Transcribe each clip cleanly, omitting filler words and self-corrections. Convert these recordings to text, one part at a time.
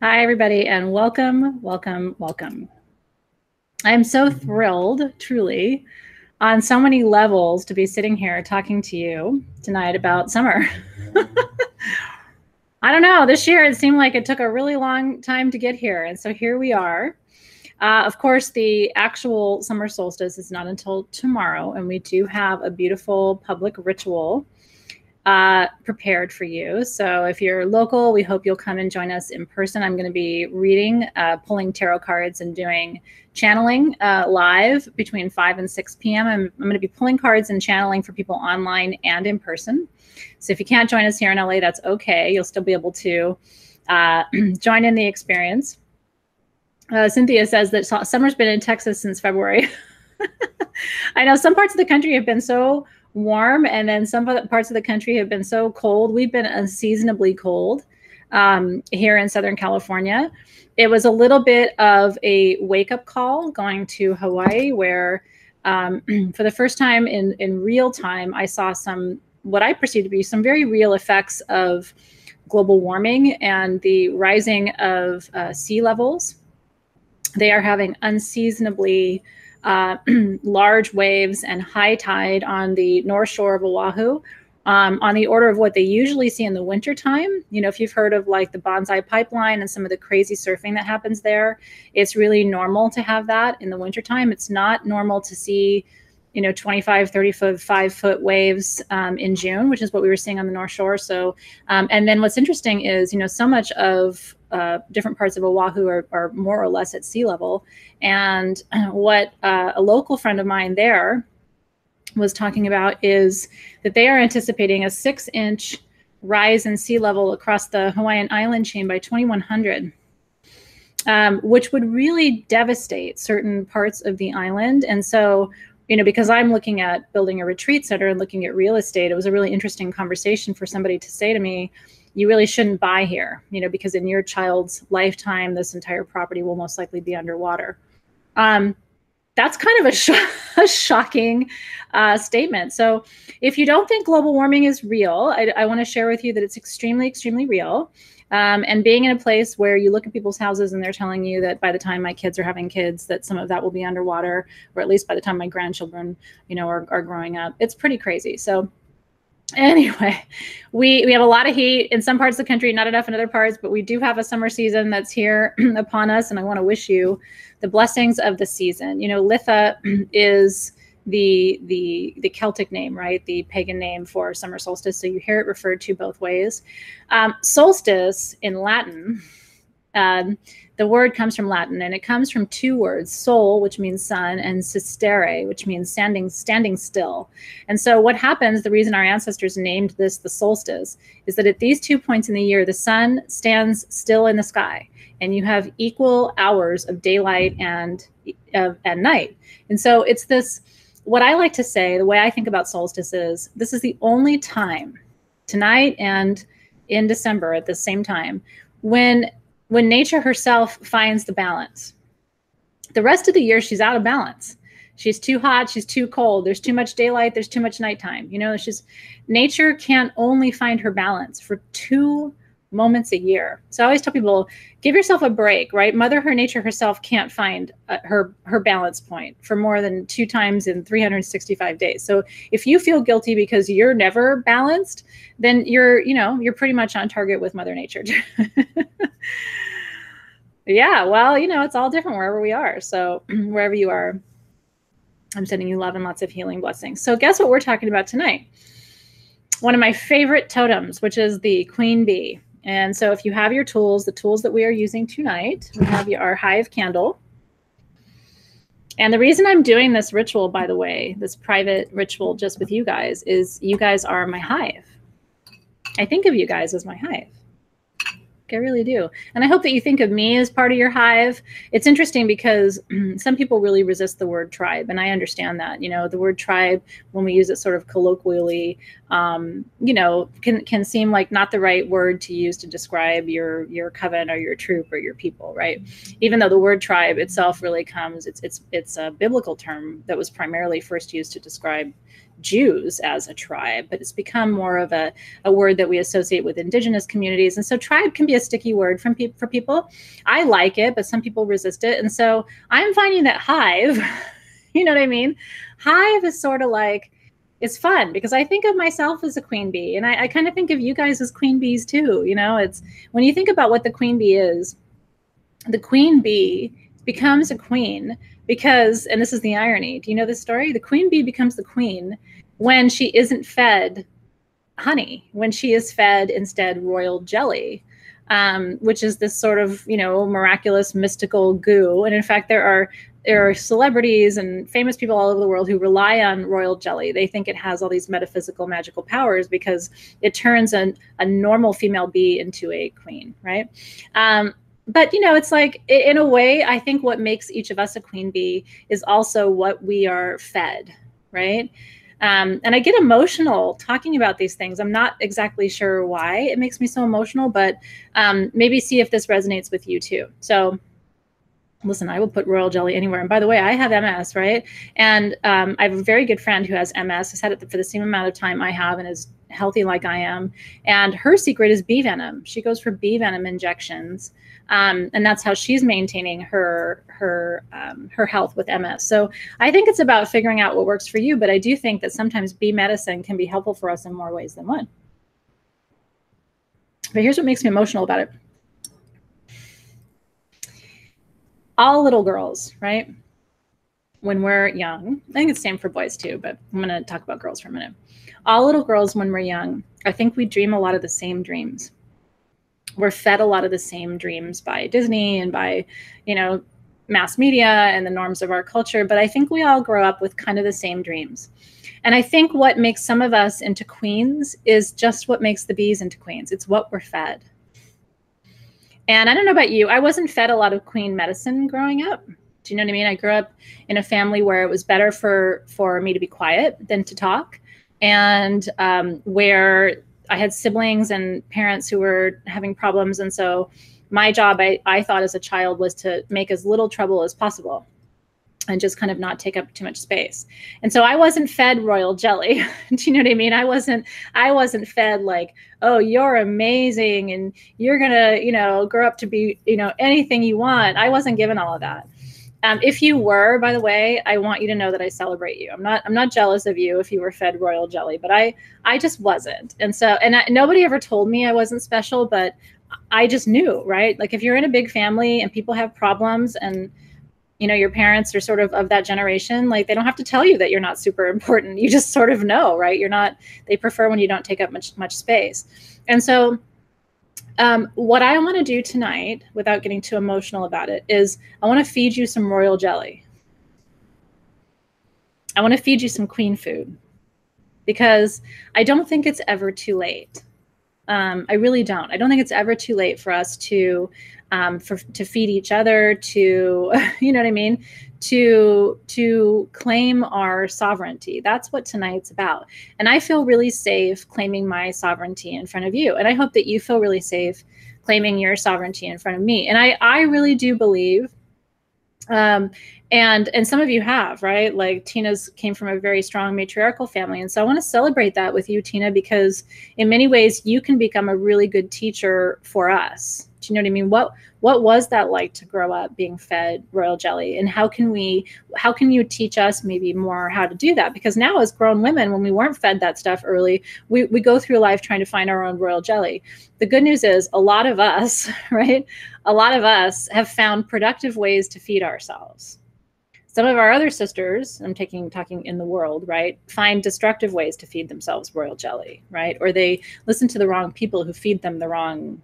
Hi, everybody, and welcome, welcome, welcome. I'm so thrilled, truly, on so many levels to be sitting here talking to you tonight about summer. I don't know, this year it seemed like it took a really long time to get here, and so here we are. Of course, the actual summer solstice is not until tomorrow, and we do have a beautiful public ritual prepared for you. So if you're local, we hope you'll come and join us in person. I'm going to be reading, pulling tarot cards and doing channeling live between 5 and 6 p.m. I'm going to be pulling cards and channeling for people online and in person. So if you can't join us here in LA, that's okay. You'll still be able to join in the experience. Cynthia says that summer's been in Texas since February. I know some parts of the country have been so warm, and then some parts of the country have been so cold. We've been unseasonably cold here in Southern California. It was a little bit of a wake-up call going to Hawaii, where for the first time in real time, I saw what I perceive to be some very real effects of global warming and the rising of sea levels. They are having unseasonably large waves and high tide on the north shore of Oahu, on the order of what they usually see in the wintertime. You know, if you've heard of like the Bonsai Pipeline and some of the crazy surfing that happens there, it's really normal to have that in the wintertime. It's not normal to see, 25, 30 foot, 5 foot waves in June, which is what we were seeing on the North Shore. So, and then what's interesting is, so much of different parts of Oahu are more or less at sea level. And what a local friend of mine there was talking about is that they are anticipating a 6-inch rise in sea level across the Hawaiian island chain by 2100. Which would really devastate certain parts of the island. And so, because I'm looking at building a retreat center and looking at real estate, it was a really interesting conversation for somebody to say to me, you really shouldn't buy here, because in your child's lifetime, this entire property will most likely be underwater. That's kind of a shocking statement. So if you don't think global warming is real, I want to share with you that it's extremely, extremely real. And being in a place where you look at people's houses and they're telling you that by the time my kids are having kids, that some of that will be underwater, or at least by the time my grandchildren, are growing up, it's pretty crazy. So anyway, we have a lot of heat in some parts of the country, not enough in other parts, but we do have a summer season that's here upon us. And I want to wish you the blessings of the season. Litha is the Celtic name, right? The pagan name for summer solstice. So you hear it referred to both ways. Solstice in Latin, the word comes from Latin, and it comes from two words: sol, which means sun, and sistere, which means standing still. And so what happens, the reason our ancestors named this the solstice, is that at these 2 points in the year, the sun stands still in the sky, and you have equal hours of daylight and night. And so it's this, what I like to say, the way I think about solstice is, this is the only time, tonight and in December at the same time, when nature herself finds the balance. The rest of the year, she's out of balance. She's too hot, she's too cold, there's too much daylight, there's too much nighttime. It's just, nature can only find her balance for 2 moments a year. So I always tell people, give yourself a break, right? Mother nature herself can't find her balance point for more than 2 times in 365 days. So if you feel guilty because you're never balanced, then you're pretty much on target with Mother Nature. Yeah, well, it's all different wherever we are. So wherever you are, I'm sending you love and lots of healing blessings. So guess what we're talking about tonight? One of my favorite totems, which is the queen bee. And so if you have your tools, the tools that we are using tonight, we have our Hive candle. And the reason I'm doing this ritual, by the way, this private ritual just with you guys, is you guys are my hive. I think of you guys as my hive. I really do. And I hope that you think of me as part of your hive. It's interesting because some people really resist the word tribe, and I understand that. The word tribe, when we use it sort of colloquially, can seem like not the right word to use to describe your coven or your troop or your people, right? Even though the word tribe itself really comes, it's a biblical term that was primarily first used to describe Jews as a tribe, but it's become more of a word that we associate with indigenous communities. And so tribe can be a sticky word for people. I like it, but some people resist it. And so I'm finding that hive, you know what I mean? Hive is sort of like, it's fun because I think of myself as a queen bee, and I kind of think of you guys as queen bees too. You know, it's when you think about what the queen bee is, the queen bee becomes a queen because, and this is the irony, do you know this story? The queen bee becomes the queen when she isn't fed honey, when she is fed instead royal jelly, which is this sort of, you know, miraculous mystical goo. And in fact, there are celebrities and famous people all over the world who rely on royal jelly. They think it has all these metaphysical, magical powers because it turns a normal female bee into a queen, right? But, you know, it's like, in a way, I think what makes each of us a queen bee is also what we are fed, right? And I get emotional talking about these things. I'm not exactly sure why it makes me so emotional, but maybe see if this resonates with you too. So listen, I will put royal jelly anywhere. And by the way, I have MS, right? And I have a very good friend who has MS, has had it for the same amount of time I have and is healthy like I am. And her secret is bee venom. She goes for bee venom injections. And that's how she's maintaining her health with MS. So I think it's about figuring out what works for you. But I do think that sometimes bee medicine can be helpful for us in more ways than one. But here's what makes me emotional about it. All little girls, right? When we're young, I think it's the same for boys too, but I'm going to talk about girls for a minute. All little girls, when we're young, I think we dream a lot of the same dreams. We're fed a lot of the same dreams by Disney and by, you know, mass media and the norms of our culture. But I think we all grow up with kind of the same dreams. And I think what makes some of us into queens is just what makes the bees into queens. It's what we're fed. And I don't know about you, I wasn't fed a lot of queen medicine growing up. Do you know what I mean? I grew up in a family where it was better for me to be quiet than to talk, and where I had siblings and parents who were having problems. And so my job, I thought as a child, was to make as little trouble as possible and just kind of not take up too much space. And so I wasn't fed royal jelly. Do you know what I mean? I wasn't fed like, oh, you're amazing and you're gonna, you know, grow up to be, you know, anything you want. I wasn't given all of that. If you were, by the way, I want you to know that I celebrate you. I'm not jealous of you if you were fed royal jelly, but I just wasn't. And so, nobody ever told me I wasn't special, but I just knew, right? Like if you're in a big family and people have problems and, you know, your parents are sort of that generation, like they don't have to tell you that you're not super important. You just sort of know, right? You're not, they prefer when you don't take up much space. And so what I want to do tonight, without getting too emotional about it, is I want to feed you some royal jelly. I want to feed you some queen food because I don't think it's ever too late. I really don't. I don't think it's ever too late for us to feed each other, to, you know what I mean? To claim our sovereignty. That's what tonight's about. And I feel really safe claiming my sovereignty in front of you. And I hope that you feel really safe claiming your sovereignty in front of me. And I really do believe, and some of you have, right? Like Tina's came from a very strong matriarchal family. And so I want to celebrate that with you, Tina, because in many ways you can become a really good teacher for us. Do you know what I mean? What was that like to grow up being fed royal jelly? And how can you teach us maybe more how to do that? Because now as grown women, when we weren't fed that stuff early, we go through life trying to find our own royal jelly. The good news is a lot of us, right? A lot of us have found productive ways to feed ourselves. Some of our other sisters, I'm talking in the world, right, find destructive ways to feed themselves royal jelly, right? Or they listen to the wrong people who feed them the wrong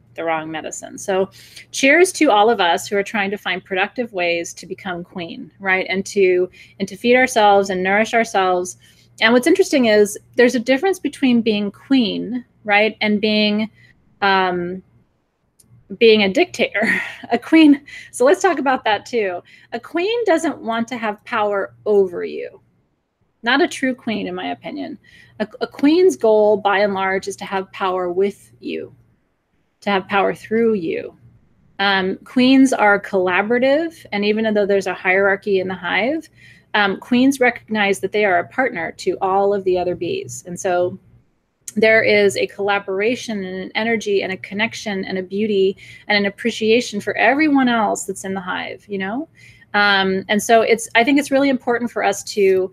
medicine. So cheers to all of us who are trying to find productive ways to become queen, right? And to feed ourselves and nourish ourselves. And what's interesting is there's a difference between being queen, right, and being a dictator. A queen, so let's talk about that too. A queen doesn't want to have power over you. Not a true queen, in my opinion. A queen's goal, by and large, is to have power with you, to have power through you. Queens are collaborative, and even though there's a hierarchy in the hive, queens recognize that they are a partner to all of the other bees. And so there is a collaboration and an energy and a connection and a beauty and an appreciation for everyone else that's in the hive, you know? And so I think it's really important for us to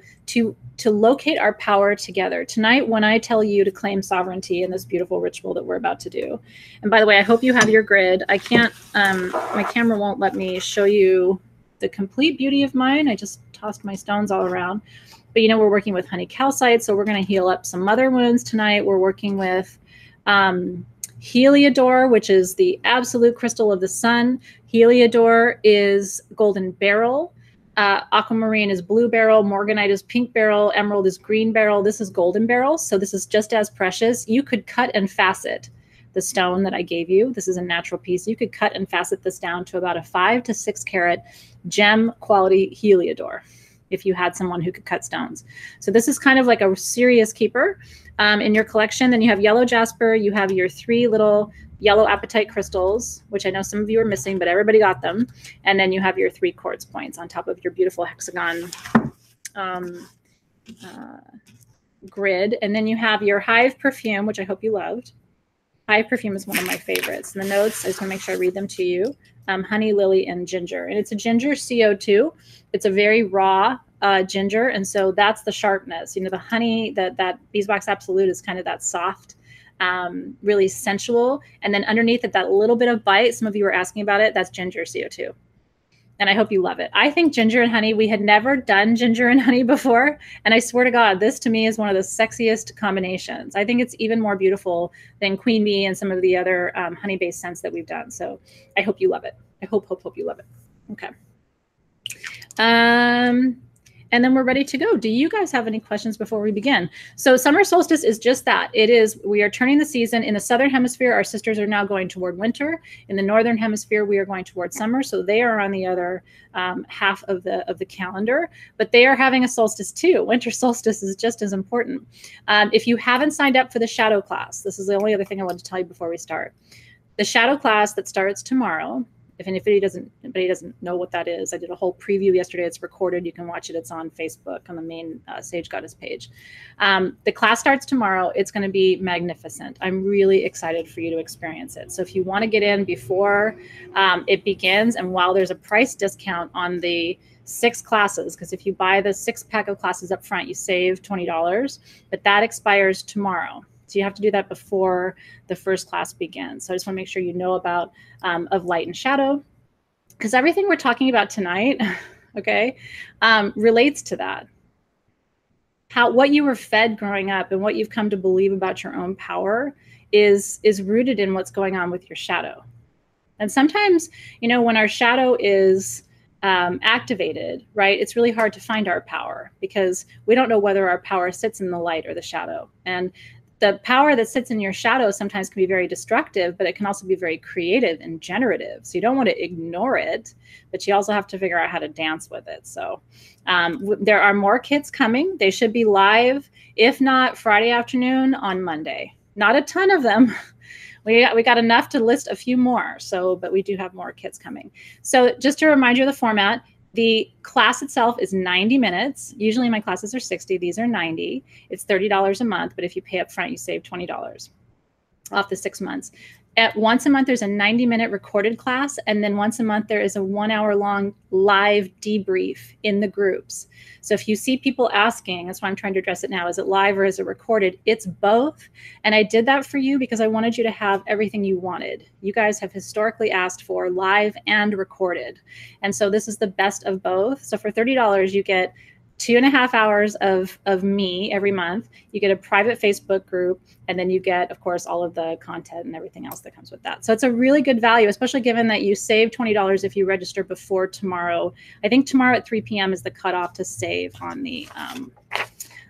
locate our power together. Tonight, when I tell you to claim sovereignty in this beautiful ritual that we're about to do, and by the way, I hope you have your grid. I can't, my camera won't let me show you the complete beauty of mine. I just tossed my stones all around. But, you know, we're working with honey calcite, so we're going to heal up some mother wounds tonight. We're working with Heliodor, which is the absolute crystal of the sun. Heliodor is golden beryl. Aquamarine is blue beryl. Morganite is pink beryl. Emerald is green beryl. This is golden beryl, so this is just as precious. You could cut and facet the stone that I gave you. This is a natural piece. You could cut and facet this down to about a 5 to 6 carat gem quality Heliodor, if you had someone who could cut stones. So this is kind of like a serious keeper in your collection. Then you have yellow jasper. You have your 3 little yellow apatite crystals, which I know some of you are missing, but everybody got them. And then you have your 3 quartz points on top of your beautiful hexagon grid. And then you have your Hive perfume, which I hope you loved. Hive perfume is one of my favorites. And the notes, I just want to make sure I read them to you. Honey, lily, and ginger. And it's a ginger CO2. It's a very raw ginger. And so that's the sharpness. You know, the honey, that beeswax absolute is kind of that soft, really sensual. And then underneath it, that little bit of bite, some of you were asking about it, that's ginger CO2. And I hope you love it. I think ginger and honey, we had never done ginger and honey before. And I swear to God, this to me is one of the sexiest combinations. I think it's even more beautiful than queen bee and some of the other honey-based scents that we've done. So I hope you love it. I hope you love it. Okay. And then we're ready to go. Do you guys have any questions before we begin? So summer solstice is just that. It is, we are turning the season. In the southern hemisphere, our sisters are now going toward winter. In the northern hemisphere, we are going toward summer. So they are on the other half of the calendar, but they are having a solstice too. Winter solstice is just as important. If you haven't signed up for the shadow class, this is the only other thing I want to tell you before we start. The shadow class that starts tomorrow, if anybody doesn't know what that is, I did a whole preview yesterday. It's recorded. You can watch it. It's on Facebook on the main Sage Goddess page. The class starts tomorrow. It's going to be magnificent. I'm really excited for you to experience it. So if you want to get in before it begins, and while there's a price discount on the 6 classes, because if you buy the 6-pack of classes up front, you save $20, but that expires tomorrow. So you have to do that before the first class begins. So I just want to make sure you know about of light and shadow, because everything we're talking about tonight, okay, relates to that. What you were fed growing up and what you've come to believe about your own power is rooted in what's going on with your shadow. And sometimes, you know, when our shadow is activated, right, it's really hard to find our power because we don't know whether our power sits in the light or the shadow. And the power that sits in your shadow sometimes can be very destructive, but it can also be very creative and generative. So you don't want to ignore it, but you also have to figure out how to dance with it. So there are more kits coming. They should be live, if not Friday afternoon, on Monday. Not a ton of them. We got enough to list a few more. So, but we do have more kits coming. So just to remind you of the format, the class itself is 90 minutes. Usually my classes are 60. These are 90. It's $30 a month, but if you pay up front, you save $20 off the 6 months. Once a month, there's a 90-minute recorded class, and then once a month, there is a 1-hour-long live debrief in the groups. So if you see people asking, that's why I'm trying to address it now, is it live or is it recorded? It's both, and I did that for you because I wanted you to have everything you wanted. You guys have historically asked for live and recorded, and so this is the best of both. So for $30, you get 2.5 hours of me every month. You get a private Facebook group, and then you get, of course, all of the content and everything else that comes with that. So it's a really good value, especially given that you save $20 if you register before tomorrow. I think tomorrow at 3 p.m. is the cutoff to save on the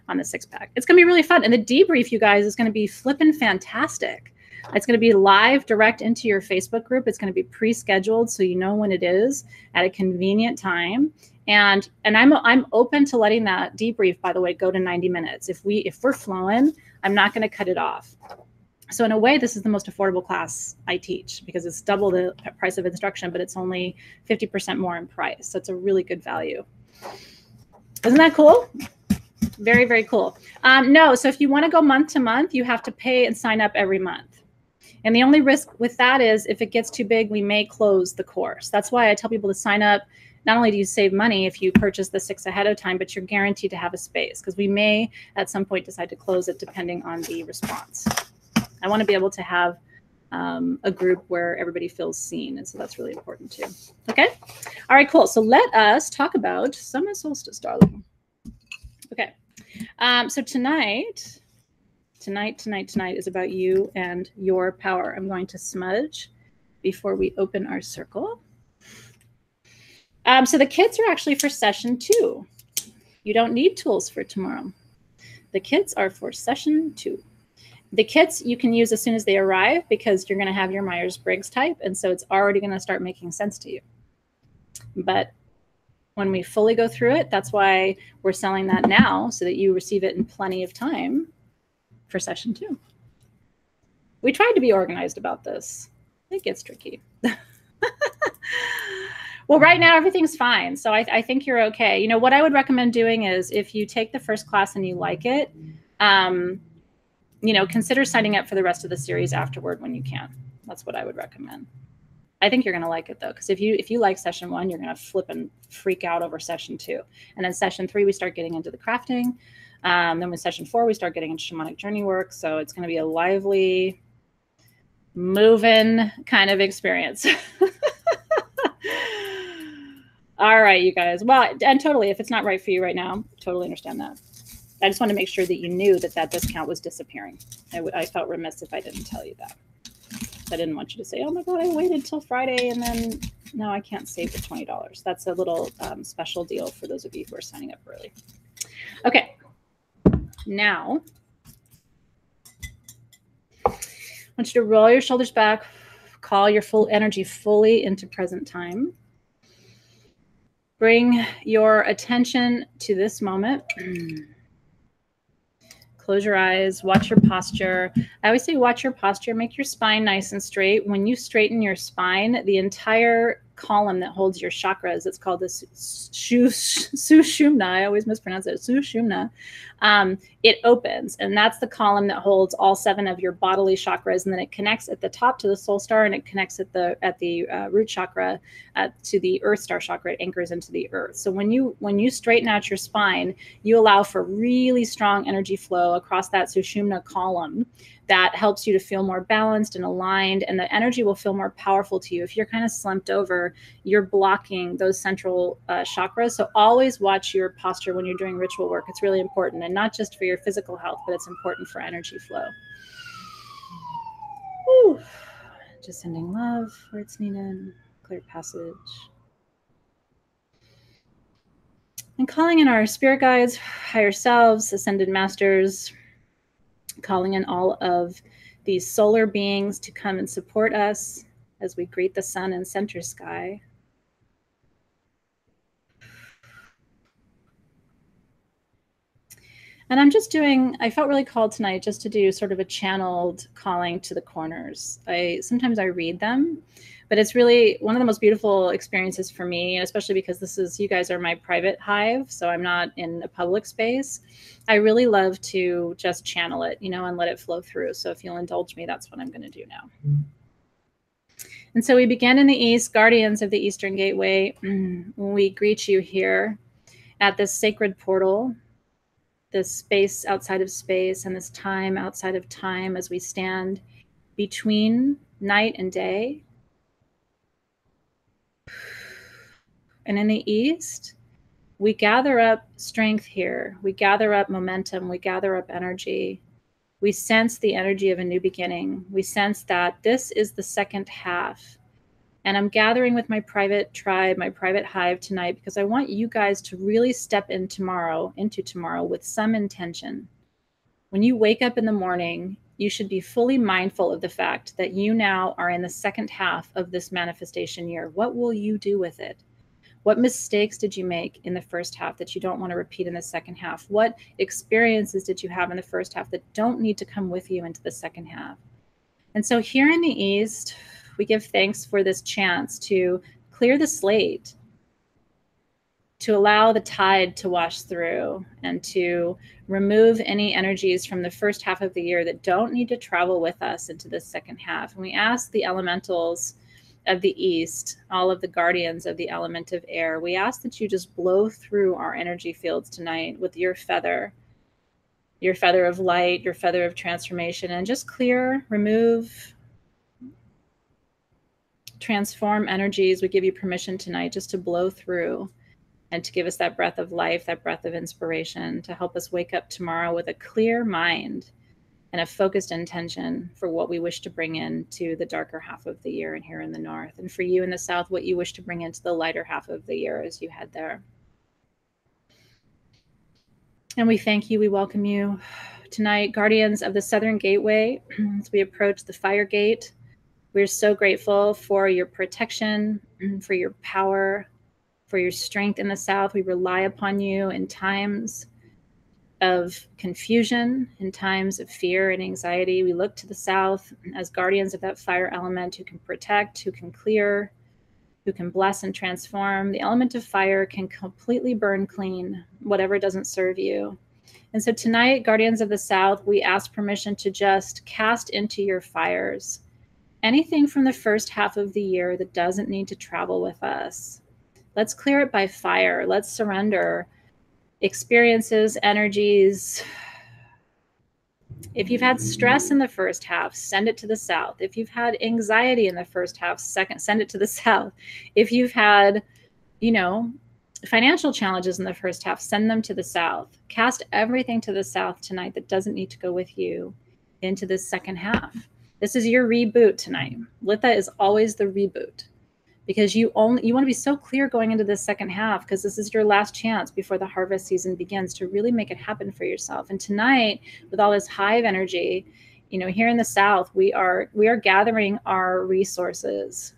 6-pack. It's going to be really fun. And the debrief, you guys, is going to be flippin' fantastic. It's going to be live direct into your Facebook group. It's going to be pre-scheduled, so you know when it is at a convenient time. And I'm open to letting that debrief, by the way, go to 90 minutes. If we're flowing, I'm not going to cut it off. So in a way, this is the most affordable class I teach because it's double the price of instruction, but it's only 50% more in price. So it's a really good value. Isn't that cool? Very, very cool. No, so if you want to go month to month, you have to pay and sign up every month. And the only risk with that is if it gets too big, we may close the course. That's why I tell people to sign up. Not only do you save money if you purchase the 6 ahead of time, but you're guaranteed to have a space, because we may at some point decide to close it depending on the response. I want to be able to have a group where everybody feels seen. And so that's really important too. Okay. All right, cool. So let us talk about summer solstice, darling. Okay. So tonight is about you and your power. I'm going to smudge before we open our circle. So the kits are actually for session 2. You don't need tools for tomorrow. The kits are for session 2. The kits you can use as soon as they arrive, because you're going to have your Myers-Briggs type, and so it's already going to start making sense to you. But when we fully go through it, that's why we're selling that now, so that you receive it in plenty of time for session 2. We tried to be organized about this. It gets tricky. Well, right now everything's fine, so I think you're okay. You know, what I would recommend doing is, if you take the first class and you like it, you know, consider signing up for the rest of the series afterward when you can. That's what I would recommend. I think you're going to like it though, because if you like session 1, you're going to flip and freak out over session 2, and then session 3 we start getting into the crafting. Then with session 4 we start getting into shamanic journey work. So it's going to be a lively, moving kind of experience. All right, you guys. Well, and totally, if it's not right for you right now, totally understand that. I just want to make sure that you knew that that discount was disappearing. I felt remiss if I didn't tell you that. I didn't want you to say, oh my God, I waited till Friday and then no, I can't save the $20. That's a little special deal for those of you who are signing up early. Okay, now I want you to roll your shoulders back, call your full energy fully into present time. Bring your attention to this moment. Close your eyes, watch your posture. I always say watch your posture, make your spine nice and straight. When you straighten your spine, the entire column that holds your chakras, it's called the Sushumna. I always mispronounce it, Sushumna. It opens, and that's the column that holds all 7 of your bodily chakras, and then it connects at the top to the soul star, and it connects at the root chakra to the earth star chakra. It anchors into the earth. So when you straighten out your spine, you allow for really strong energy flow across that Sushumna column that helps you to feel more balanced and aligned, and the energy will feel more powerful to you. If you're kind of slumped over, you're blocking those central chakras. So always watch your posture when you're doing ritual work. It's really important, and not just for your physical health, but it's important for energy flow. Whew. Just sending love where it's needed, clear passage. And calling in our spirit guides, higher selves, ascended masters, calling in all of these solar beings to come and support us as we greet the sun in center sky. And I'm just I felt really called tonight just to do sort of a channeled calling to the corners. Sometimes I read them, but it's really one of the most beautiful experiences for me, and especially because you guys are my private hive, so I'm not in a public space. I really love to just channel it, you know, and let it flow through. So if you'll indulge me, that's what I'm going to do now. And so we begin in the East, guardians of the Eastern Gateway. We greet you here at this sacred portal, this space outside of space, and this time outside of time, as we stand between night and day. And in the East, we gather up strength here. We gather up momentum. We gather up energy. We sense the energy of a new beginning. We sense that this is the second half. And I'm gathering with my private tribe, my private hive tonight, because I want you guys to really step into tomorrow with some intention. When you wake up in the morning, you should be fully mindful of the fact that you now are in the second half of this manifestation year. What will you do with it? What mistakes did you make in the first half that you don't want to repeat in the second half? What experiences did you have in the first half that don't need to come with you into the second half? And so here in the East, we give thanks for this chance to clear the slate, to allow the tide to wash through and to remove any energies from the first half of the year that don't need to travel with us into the second half. And we ask the elementals of the east, all of the guardians of the element of air, we ask that you just blow through our energy fields tonight with your feather of light, your feather of transformation, and just clear, remove, transform energies. We give you permission tonight just to blow through and to give us that breath of life, that breath of inspiration, to help us wake up tomorrow with a clear mind and a focused intention for what we wish to bring into the darker half of the year and here in the north. And for you in the south, what you wish to bring into the lighter half of the year as you head there. And we thank you, we welcome you tonight, guardians of the Southern Gateway, as we approach the fire gate. We're so grateful for your protection, for your power, for your strength in the south. We rely upon you in times of confusion, in times of fear and anxiety. We look to the south as guardians of that fire element who can protect, who can clear, who can bless and transform. The element of fire can completely burn clean whatever doesn't serve you. And so tonight, guardians of the south, we ask permission to just cast into your fires anything from the first half of the year that doesn't need to travel with us. Let's clear it by fire. Let's surrender experiences, energies. If you've had stress in the first half, send it to the south. If you've had anxiety in the first half, send it to the south. If you've had, financial challenges in the first half, send them to the south. Cast everything to the south tonight that doesn't need to go with you into this second half. This is your reboot tonight. Litha is always the reboot, because you want to be so clear going into the second half, because this is your last chance before the harvest season begins to really make it happen for yourself. And tonight, with all this hive energy, here in the south, we are gathering our resources.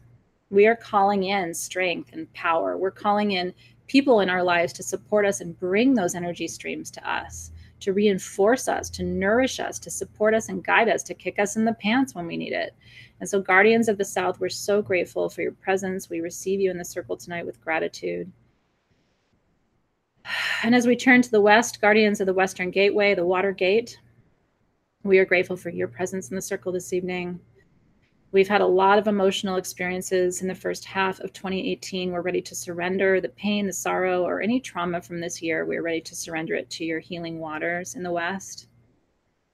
We are calling in strength and power. We're calling in people in our lives to support us and bring those energy streams to us, to reinforce us, to nourish us, to support us and guide us, to kick us in the pants when we need it. And so, guardians of the south, we're so grateful for your presence. We receive you in the circle tonight with gratitude. And as we turn to the west, guardians of the Western Gateway, the Water Gate, we are grateful for your presence in the circle this evening. We've had a lot of emotional experiences in the first half of 2018. We're ready to surrender the pain, the sorrow, or any trauma from this year. We're ready to surrender it to your healing waters in the west.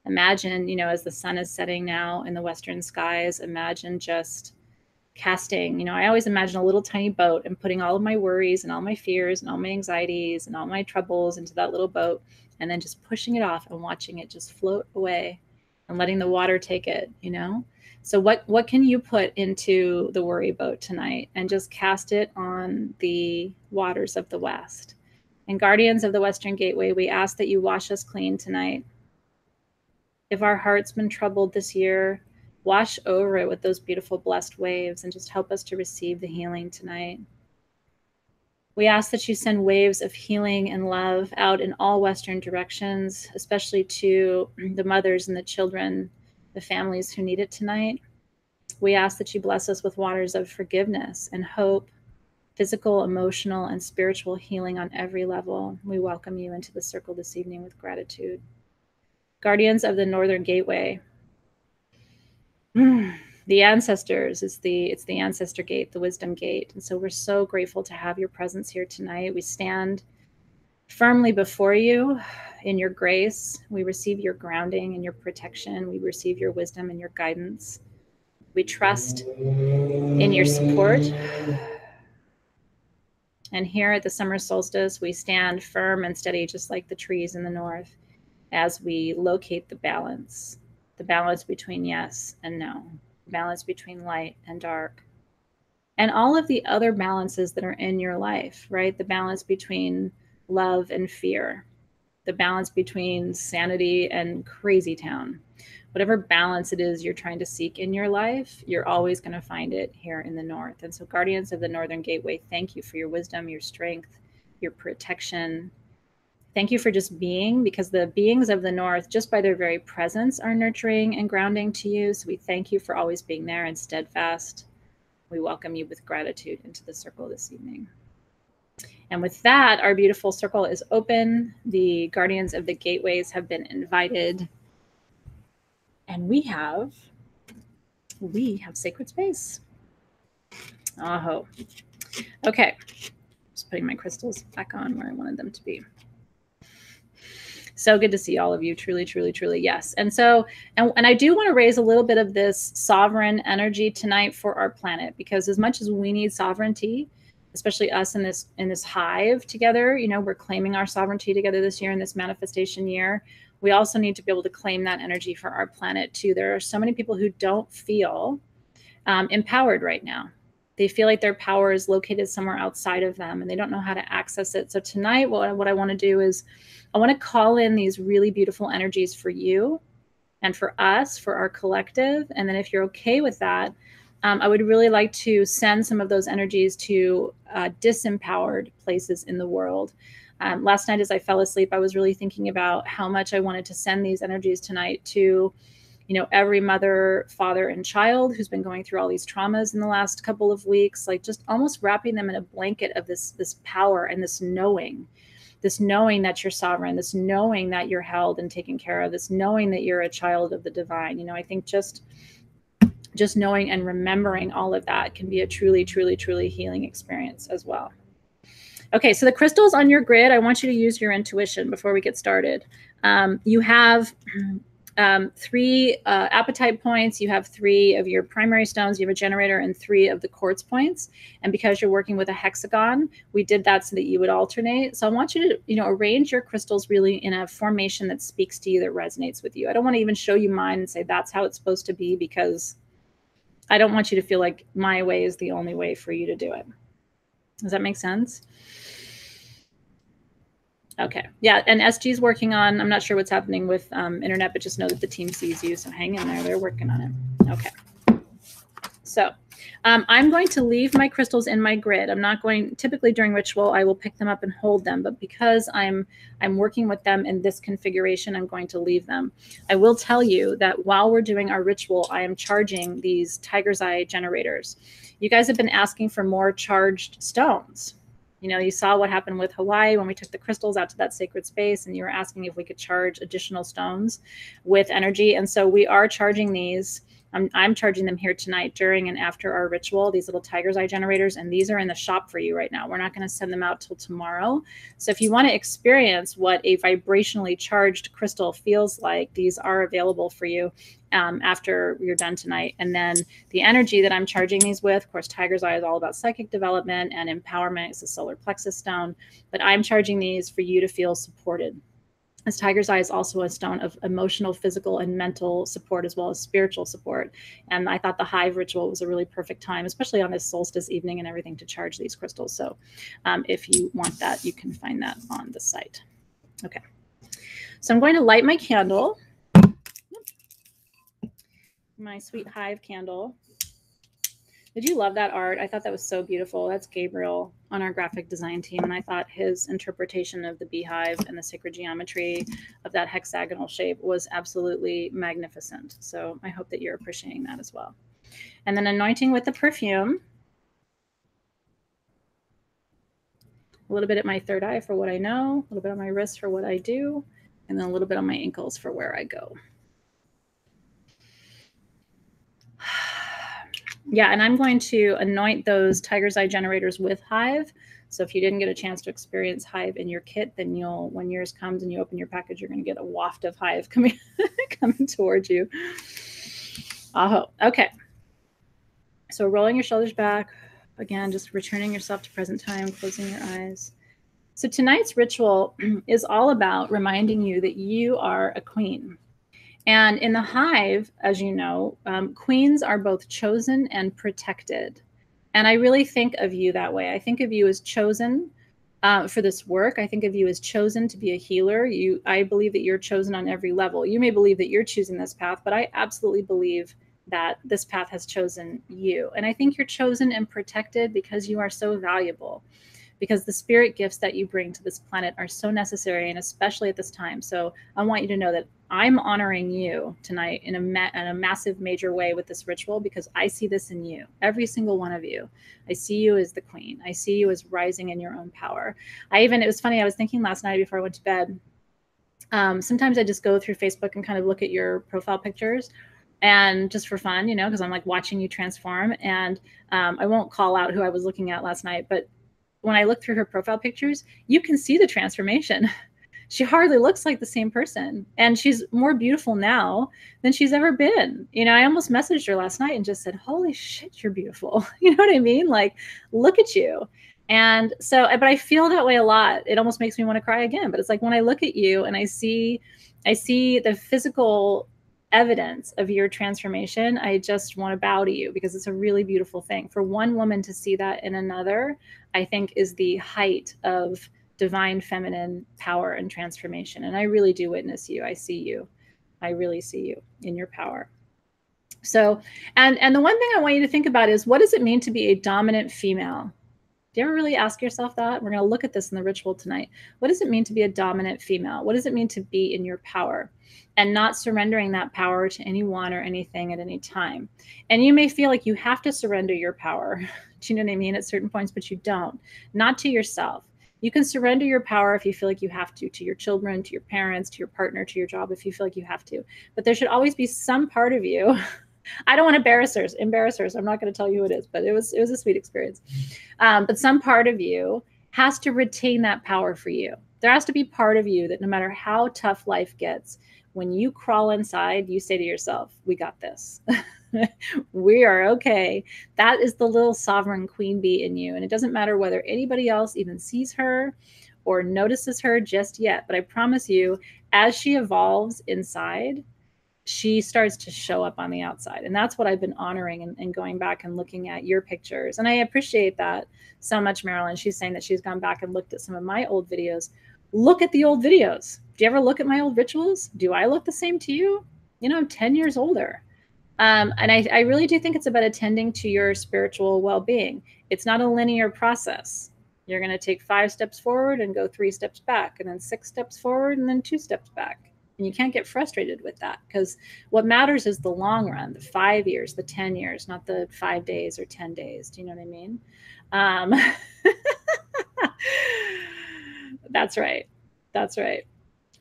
Imagine, as the sun is setting now in the western skies, imagine just casting, I always imagine a little tiny boat and putting all of my worries and all my fears and all my anxieties and all my troubles into that little boat, and then just pushing it off and watching it just float away and letting the water take it, So what can you put into the worry boat tonight and just cast it on the waters of the west? And guardians of the Western Gateway, we ask that you wash us clean tonight. If our heart's been troubled this year, wash over it with those beautiful blessed waves and just help us to receive the healing tonight. We ask that you send waves of healing and love out in all Western directions, especially to the mothers and the children, the families who need it tonight. We ask that you bless us with waters of forgiveness and hope, physical, emotional, and spiritual healing on every level. We welcome you into the circle this evening with gratitude. Guardians of the Northern Gateway, the ancestors, it's the ancestor gate, the wisdom gate. And so we're so grateful to have your presence here tonight. We stand firmly before you in your grace. We receive your grounding and your protection. We receive your wisdom and your guidance. We trust in your support. And here at the summer solstice, we stand firm and steady, just like the trees in the north, as we locate the balance between yes and no, the balance between light and dark, and all of the other balances that are in your life, right? The balance between love and fear, the balance between sanity and crazy town. Whatever balance it is you're trying to seek in your life, you're always going to find it here in the north. And so, guardians of the Northern Gateway, thank you for your wisdom, your strength, your protection. Thank you for just being, because the beings of the north, just by their very presence, are nurturing and grounding to you. So we thank you for always being there and steadfast. We welcome you with gratitude into the circle this evening. And with that, our beautiful circle is open. The guardians of the gateways have been invited. And we have sacred space. Aho. Okay. Just putting my crystals back on where I wanted them to be. So good to see all of you. Truly, truly, truly. Yes. And so, and I do want to raise a little bit of this sovereign energy tonight for our planet, because as much as we need sovereignty, especially us in this hive together, you know, we're claiming our sovereignty together this year in this manifestation year. We also need to be able to claim that energy for our planet too. There are so many people who don't feel empowered right now. They feel like their power is located somewhere outside of them and they don't know how to access it. So tonight, what I want to do is I want to call in these really beautiful energies for you and for us, for our collective. And then if you're okay with that, I would really like to send some of those energies to disempowered places in the world. Last night, as I fell asleep, I was really thinking about how much I wanted to send these energies tonight to, you know, every mother, father, and child who's been going through all these traumas in the last couple of weeks, like just almost wrapping them in a blanket of this power and this knowing that you're sovereign, this knowing that you're held and taken care of, this knowing that you're a child of the divine. You know, I think just knowing and remembering all of that can be a truly, truly, truly healing experience as well. Okay, so the crystals on your grid, I want you to use your intuition before we get started. You have 3 appetite points. You have 3 of your primary stones. You have a generator and 3 of the quartz points. And because you're working with a hexagon, we did that so that you would alternate. So I want you to, you know, arrange your crystals really in a formation that speaks to you, that resonates with you. I don't want to even show you mine and say that's how it's supposed to be, because I don't want you to feel like my way is the only way for you to do it. Does that make sense? Okay. Yeah. And SG is working on, I'm not sure what's happening with internet, but just know that the team sees you. So hang in there. They're working on it. Okay. So I'm going to leave my crystals in my grid. I'm not going, typically during ritual, I will pick them up and hold them. But because I'm working with them in this configuration, I'm going to leave them. I will tell you that while we're doing our ritual, I am charging these tiger's eye generators. You guys have been asking for more charged stones. You know, you saw what happened with Hawaii when we took the crystals out to that sacred space, and you were asking if we could charge additional stones with energy. And so we are charging these. I'm charging them here tonight during and after our ritual, these little tiger's eye generators, and these are in the shop for you right now. We're not going to send them out till tomorrow. So if you want to experience what a vibrationally charged crystal feels like, these are available for you after you're done tonight. And then the energy that I'm charging these with, of course, tiger's eye is all about psychic development and empowerment. It's a solar plexus stone, but I'm charging these for you to feel supported. As tiger's eye is also a stone of emotional, physical, and mental support, as well as spiritual support. And I thought the hive ritual was a really perfect time, especially on this solstice evening and everything, to charge these crystals. So if you want that, you can find that on the site. Okay. So I'm going to light my candle, my sweet hive candle. Did you love that art? I thought that was so beautiful. That's Gabriel on our graphic design team. And I thought his interpretation of the beehive and the sacred geometry of that hexagonal shape was absolutely magnificent. So I hope that you're appreciating that as well. And then anointing with the perfume. A little bit at my third eye for what I know, a little bit on my wrist for what I do, and then a little bit on my ankles for where I go. Yeah, and I'm going to anoint those tiger's eye generators with Hive. So if you didn't get a chance to experience Hive in your kit, then you'll, when yours comes and you open your package, you're going to get a waft of Hive coming towards you. Aho. Okay. So rolling your shoulders back. Again, just returning yourself to present time, closing your eyes. So tonight's ritual is all about reminding you that you are a queen. And in the hive, as you know, queens are both chosen and protected. And I really think of you that way. I think of you as chosen for this work. I think of you as chosen to be a healer. I believe that you're chosen on every level. You may believe that you're choosing this path, but I absolutely believe that this path has chosen you. And I think you're chosen and protected because you are so valuable, because the spirit gifts that you bring to this planet are so necessary, and especially at this time. So I want you to know that I'm honoring you tonight in a massive, major way with this ritual, because I see this in you, every single one of you. I see you as the queen. I see you as rising in your own power. It was funny, I was thinking last night before I went to bed, sometimes I just go through Facebook and kind of look at your profile pictures, and just for fun, you know, because I'm like watching you transform. And I won't call out who I was looking at last night, but when I look through her profile pictures, you can see the transformation. She hardly looks like the same person, and she's more beautiful now than she's ever been. You know, I almost messaged her last night and just said, holy shit, you're beautiful. You know what I mean? Like, look at you. And so, but I feel that way a lot. It almost makes me want to cry again. But it's like when I look at you and I see the physical evidence of your transformation, I just want to bow to you, because it's a really beautiful thing. For one woman to see that in another, I think is the height of divine feminine power and transformation. And I really do witness you. I see you. I really see you in your power. So, and the one thing I want you to think about is, what does it mean to be a dominant female? Do you ever really ask yourself that? We're going to look at this in the ritual tonight. What does it mean to be a dominant female? What does it mean to be in your power and not surrendering that power to anyone or anything at any time? And you may feel like you have to surrender your power, do you know what I mean, at certain points, but you don't. Not to yourself. You can surrender your power if you feel like you have to your children, to your parents, to your partner, to your job, if you feel like you have to. But there should always be some part of you. I don't want to embarrass her. So I'm not going to tell you who it is, but it was a sweet experience. But some part of you has to retain that power for you. There has to be part of you that no matter how tough life gets, when you crawl inside, you say to yourself, we got this. We are okay. That is the little sovereign queen bee in you. And it doesn't matter whether anybody else even sees her or notices her just yet. But I promise you, as she evolves inside, she starts to show up on the outside. And that's what I've been honoring and going back and looking at your pictures. And I appreciate that so much, Marilyn. She's saying that she's gone back and looked at some of my old videos. Look at the old videos. Do you ever look at my old rituals? Do I look the same to you? You know, I'm 10 years older. And I really do think it's about attending to your spiritual well-being. It's not a linear process. You're going to take 5 steps forward and go 3 steps back, and then 6 steps forward and then 2 steps back. And you can't get frustrated with that, because what matters is the long run, the 5 years, the 10 years, not the 5 days or 10 days. Do you know what I mean? That's right. That's right.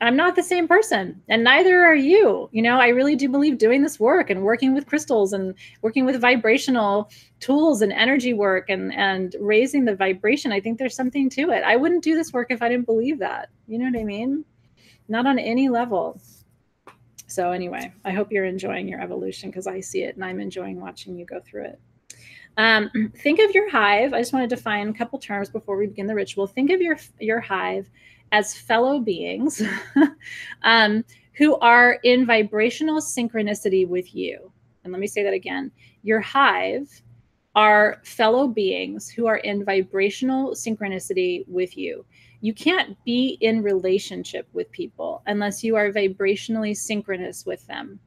I'm not the same person, and neither are you. You know, I really do believe doing this work and working with crystals and working with vibrational tools and energy work and raising the vibration. I think there's something to it. I wouldn't do this work if I didn't believe that. You know what I mean? Not on any level. So anyway, I hope you're enjoying your evolution, because I see it and I'm enjoying watching you go through it. Think of your hive. I just want to define a couple terms before we begin the ritual. Think of your hive as fellow beings who are in vibrational synchronicity with you. And let me say that again. Your hive are fellow beings who are in vibrational synchronicity with you. You can't be in relationship with people unless you are vibrationally synchronous with them.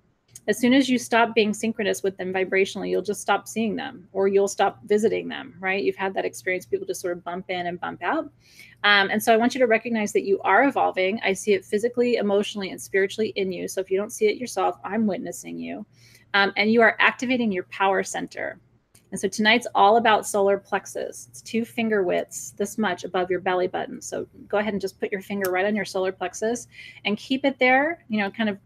As soon as you stop being synchronous with them vibrationally, you'll just stop seeing them, or you'll stop visiting them, right? You've had that experience. People just sort of bump in and bump out. And so I want you to recognize that you are evolving. I see it physically, emotionally, and spiritually in you. So if you don't see it yourself, I'm witnessing you. And you are activating your power center. And so tonight's all about solar plexus. It's 2 finger widths, this much above your belly button. So go ahead and just put your finger right on your solar plexus and keep it there, you know, kind of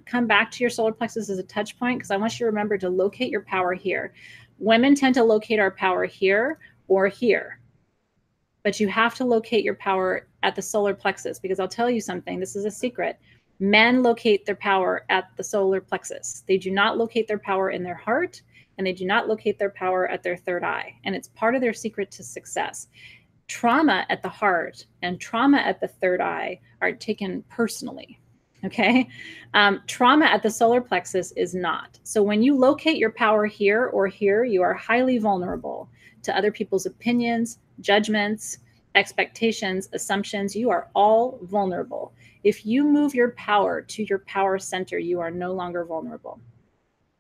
come back to your solar plexus as a touch point, because I want you to remember to locate your power here. Women tend to locate our power here or here, but you have to locate your power at the solar plexus, because I'll tell you something, this is a secret. Men locate their power at the solar plexus. They do not locate their power in their heart, and they do not locate their power at their third eye. And it's part of their secret to success. Trauma at the heart and trauma at the third eye are taken personally. Okay. Trauma at the solar plexus is not. So when you locate your power here or here, you are highly vulnerable to other people's opinions, judgments, expectations, assumptions. You are all vulnerable. If you move your power to your power center, you are no longer vulnerable.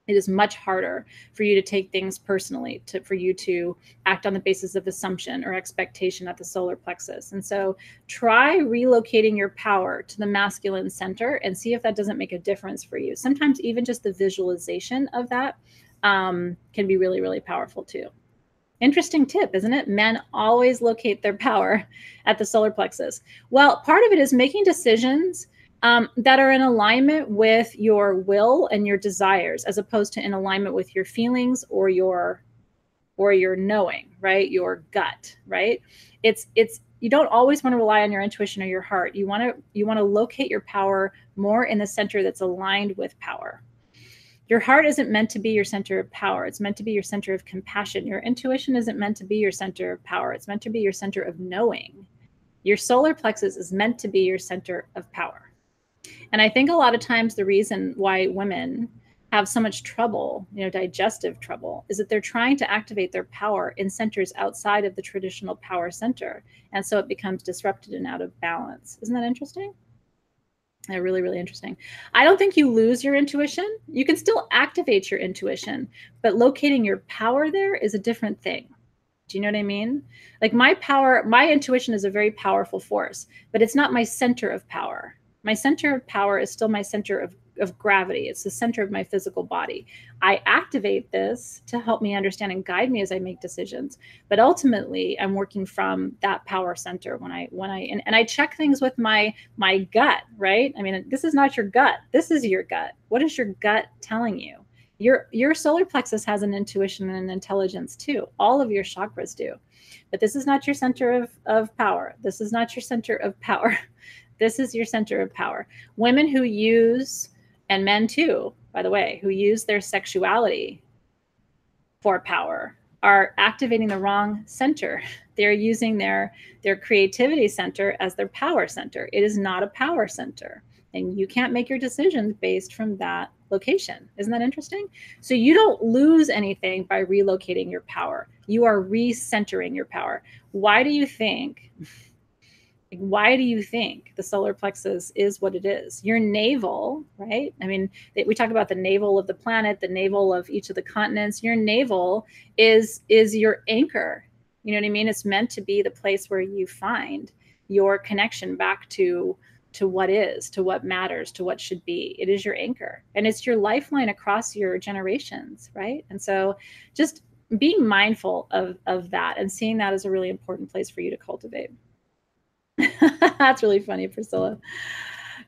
It is much harder for you to take things personally, for you to act on the basis of assumption or expectation at the solar plexus. And so try relocating your power to the masculine center and see if that doesn't make a difference for you. Sometimes even just the visualization of that can be really, really powerful too. Interesting tip, isn't it? Men always locate their power at the solar plexus. Well, part of it is making decisions that are in alignment with your will and your desires, as opposed to in alignment with your feelings or your knowing, right? Your gut, right? It's you don't always want to rely on your intuition or your heart. You want to locate your power more in the center that's aligned with power. Your heart isn't meant to be your center of power. It's meant to be your center of compassion. Your intuition isn't meant to be your center of power. It's meant to be your center of knowing. Your solar plexus is meant to be your center of power. And I think a lot of times the reason why women have so much trouble, digestive trouble, is that they're trying to activate their power in centers outside of the traditional power center. And so it becomes disrupted and out of balance. Isn't that interesting? Really, really interesting. I don't think you lose your intuition. You can still activate your intuition, but locating your power there is a different thing. Do you know what I mean? Like my intuition is a very powerful force, but it's not my center of power. My center of power is still my center of gravity. It's the center of my physical body. I activate this to help me understand and guide me as I make decisions. But ultimately, I'm working from that power center when I check things with my gut, right? I mean, this is not your gut. This is your gut. What is your gut telling you? Your solar plexus has an intuition and an intelligence too. All of your chakras do. But this is not your center of power. This is not your center of power. This is your center of power. Women who use, and men too, by the way, who use their sexuality for power are activating the wrong center. They're using their creativity center as their power center. It is not a power center. And you can't make your decisions based from that location. Isn't that interesting? So you don't lose anything by relocating your power. You are recentering your power. Why do you think the solar plexus is what it is? Your navel, right? I mean, we talk about the navel of the planet, the navel of each of the continents. Your navel is your anchor. You know what I mean? It's meant to be the place where you find your connection back to what is, to what matters, to what should be. It is your anchor, and it's your lifeline across your generations, right? And so just being mindful of that and seeing that as a really important place for you to cultivate. That's really funny, Priscilla.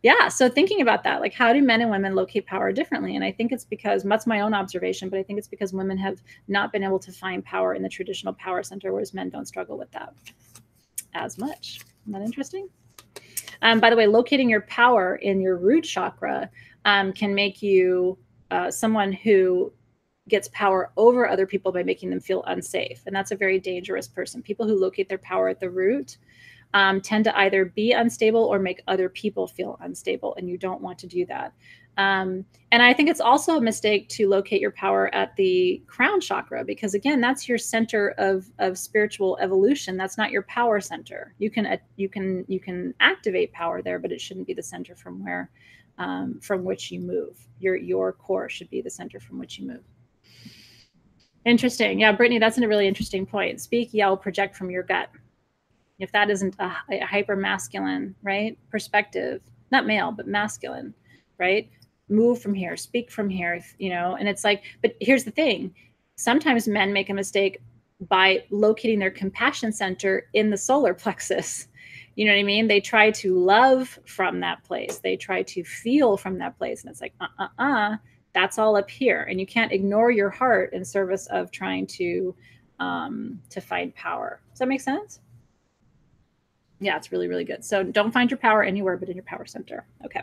Yeah, so thinking about that, like, how do men and women locate power differently? And I think it's because, that's my own observation, but I think it's because women have not been able to find power in the traditional power center, whereas men don't struggle with that as much. Isn't that interesting? By the way, locating your power in your root chakra can make you someone who gets power over other people by making them feel unsafe. And that's a very dangerous person. People who locate their power at the root tend to either be unstable or make other people feel unstable, and you don't want to do that. And I think it's also a mistake to locate your power at the crown chakra, because again, that's your center of spiritual evolution. That's not your power center. You can activate power there, but it shouldn't be the center from which you move. Your core should be the center from which you move. Interesting. Yeah, Brittany, that's a really interesting point. Speak, yell, project from your gut. If that isn't a hyper masculine, right, perspective, not male, but masculine, right? Move from here, speak from here, and it's like, but here's the thing. Sometimes men make a mistake by locating their compassion center in the solar plexus. You know what I mean? They try to love from that place. They try to feel from that place. And it's like, that's all up here. And you can't ignore your heart in service of trying to find power. Does that make sense? Yeah, it's really, really good. So don't find your power anywhere but in your power center. Okay.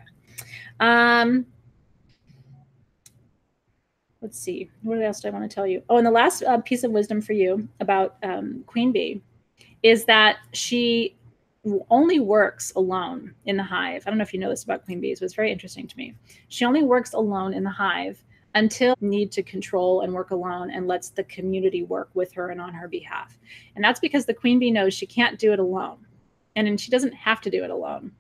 Let's see. What else do I want to tell you? Oh, and the last piece of wisdom for you about Queen Bee is that she only works alone in the hive. I don't know if you know this about Queen Bees, but it's very interesting to me. She only works alone in the hive until need to control and work alone, and lets the community work with her and on her behalf. And that's because the Queen Bee knows she can't do it alone. And she doesn't have to do it alone.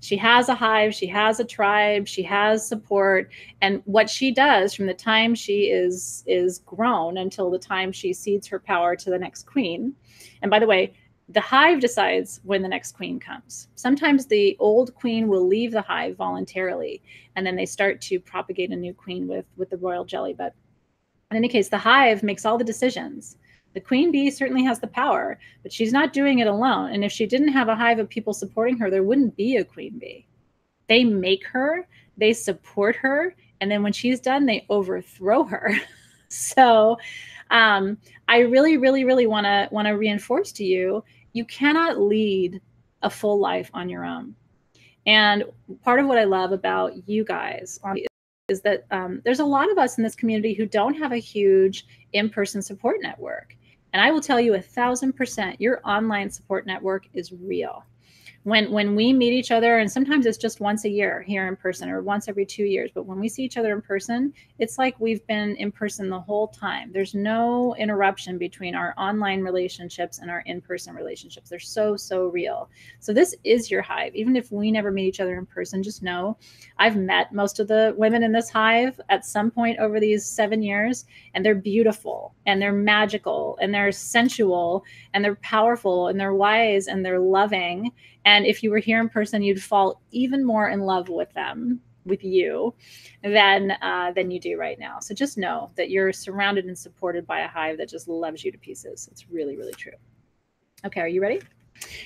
She has a hive, she has a tribe, she has support. And what she does from the time she is grown until the time she cedes her power to the next queen. And by the way, the hive decides when the next queen comes. Sometimes the old queen will leave the hive voluntarily, and then they start to propagate a new queen with the royal jelly. But in any case, the hive makes all the decisions. The queen bee certainly has the power, but she's not doing it alone. And if she didn't have a hive of people supporting her, there wouldn't be a queen bee. They make her, they support her, and then when she's done, they overthrow her. So I really, really, really want to reinforce to you, you cannot lead a full life on your own. And part of what I love about you guys is that there's a lot of us in this community who don't have a huge in-person support network. And I will tell you 1,000%, your online support network is real. When we meet each other, and sometimes it's just once a year here in person or once every 2 years, but when we see each other in person, it's like we've been in person the whole time. There's no interruption between our online relationships and our in-person relationships. They're so real. So this is your hive. Even if we never meet each other in person, just know I've met most of the women in this hive at some point over these 7 years, and they're beautiful and they're magical and they're sensual and they're powerful and they're wise and they're loving. And if you were here in person, you'd fall even more in love with them, with you, than you do right now. So just know that you're surrounded and supported by a hive that just loves you to pieces. It's really, really true. Okay, are you ready?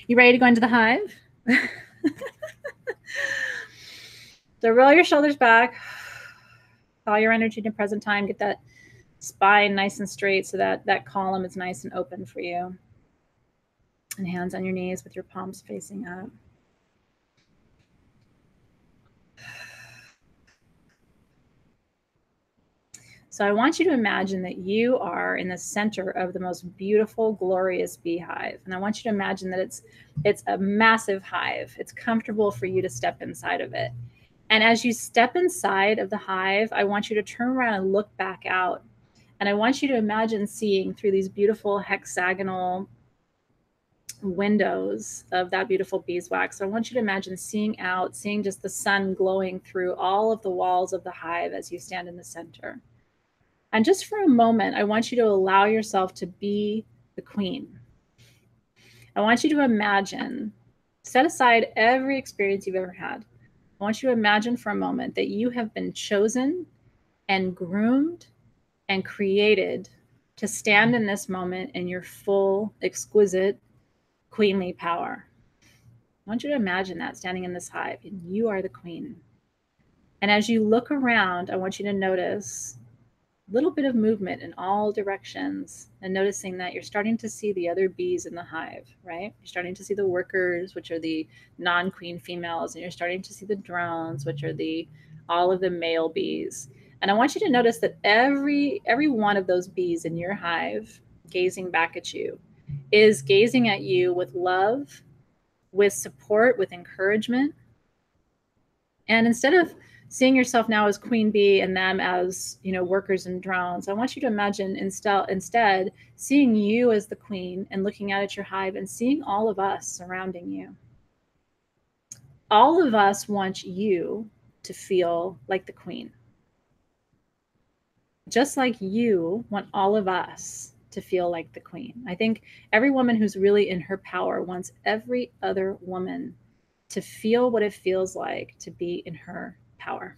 You ready to go into the hive? So roll your shoulders back, all your energy in the present time. Get that spine nice and straight so that that column is nice and open for you. And hands on your knees with your palms facing up. So I want you to imagine that you are in the center of the most beautiful, glorious beehive. And I want you to imagine that it's a massive hive. It's comfortable for you to step inside of it. And as you step inside of the hive, I want you to turn around and look back out. And I want you to imagine seeing through these beautiful hexagonal windows of that beautiful beeswax. So I want you to imagine seeing out, seeing just the sun glowing through all of the walls of the hive as you stand in the center. And just for a moment, I want you to allow yourself to be the queen. I want you to imagine, set aside every experience you've ever had. I want you to imagine for a moment that you have been chosen and groomed and created to stand in this moment in your full, exquisite, queenly power. I want you to imagine that standing in this hive, and you are the queen. And as you look around, I want you to notice a little bit of movement in all directions and noticing that you're starting to see the other bees in the hive, right? You're starting to see the workers, which are the non-queen females, and you're starting to see the drones, which are all of the male bees. And I want you to notice that every one of those bees in your hive gazing back at you is gazing at you with love, with support, with encouragement. And instead of seeing yourself now as queen bee and them as, workers and drones, I want you to imagine instead seeing you as the queen and looking out at your hive and seeing all of us surrounding you. All of us want you to feel like the queen. Just like you want all of us to feel like the queen. I think every woman who's really in her power wants every other woman to feel what it feels like to be in her power.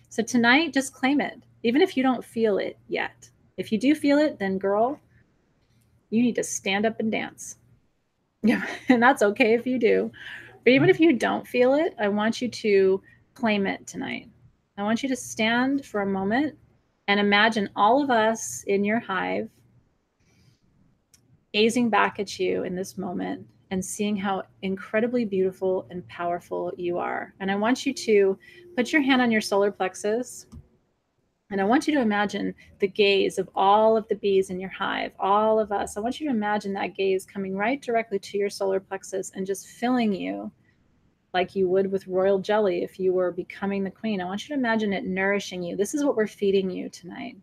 So tonight, just claim it, even if you don't feel it yet. If you do feel it, then girl, you need to stand up and dance. Yeah, and that's okay if you do. But even if you don't feel it, I want you to claim it tonight. I want you to stand for a moment and imagine all of us in your hive gazing back at you in this moment and seeing how incredibly beautiful and powerful you are. And I want you to put your hand on your solar plexus. And I want you to imagine the gaze of all of the bees in your hive, all of us. I want you to imagine that gaze coming right directly to your solar plexus and just filling you like you would with royal jelly if you were becoming the queen. I want you to imagine it nourishing you. This is what we're feeding you tonight.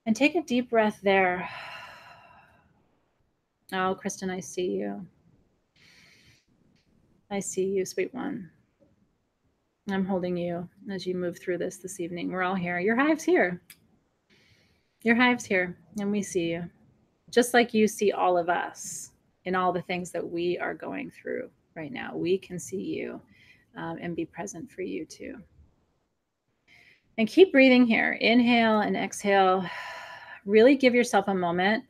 And take a deep breath there. Oh, Kristen, I see you. I see you, sweet one. I'm holding you as you move through this evening. We're all here. Your hive's here. Your hive's here, and we see you. Just like you see all of us in all the things that we are going through right now. We can see you and be present for you too. And keep breathing here. Inhale and exhale. Really give yourself a moment.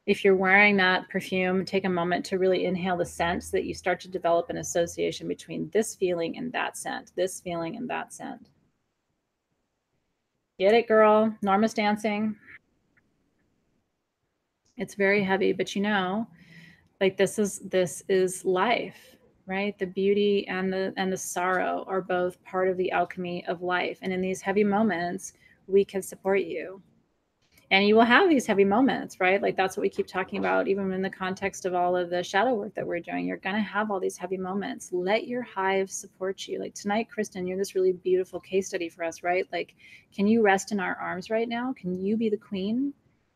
If you're wearing that perfume, take a moment to really inhale the scent so that you start to develop an association between this feeling and that scent, this feeling and that scent. Get it, girl. Norma's dancing. It's very heavy, but you know, like this is life, right? The beauty and the sorrow are both part of the alchemy of life. And in these heavy moments, we can support you. And you will have these heavy moments, right? Like that's what we keep talking about, even in the context of all of the shadow work that we're doing. You're going to have all these heavy moments. Let your hive support you. Like tonight, Kristen, you're this really beautiful case study for us, right? Like, can you rest in our arms right now? Can you be the queen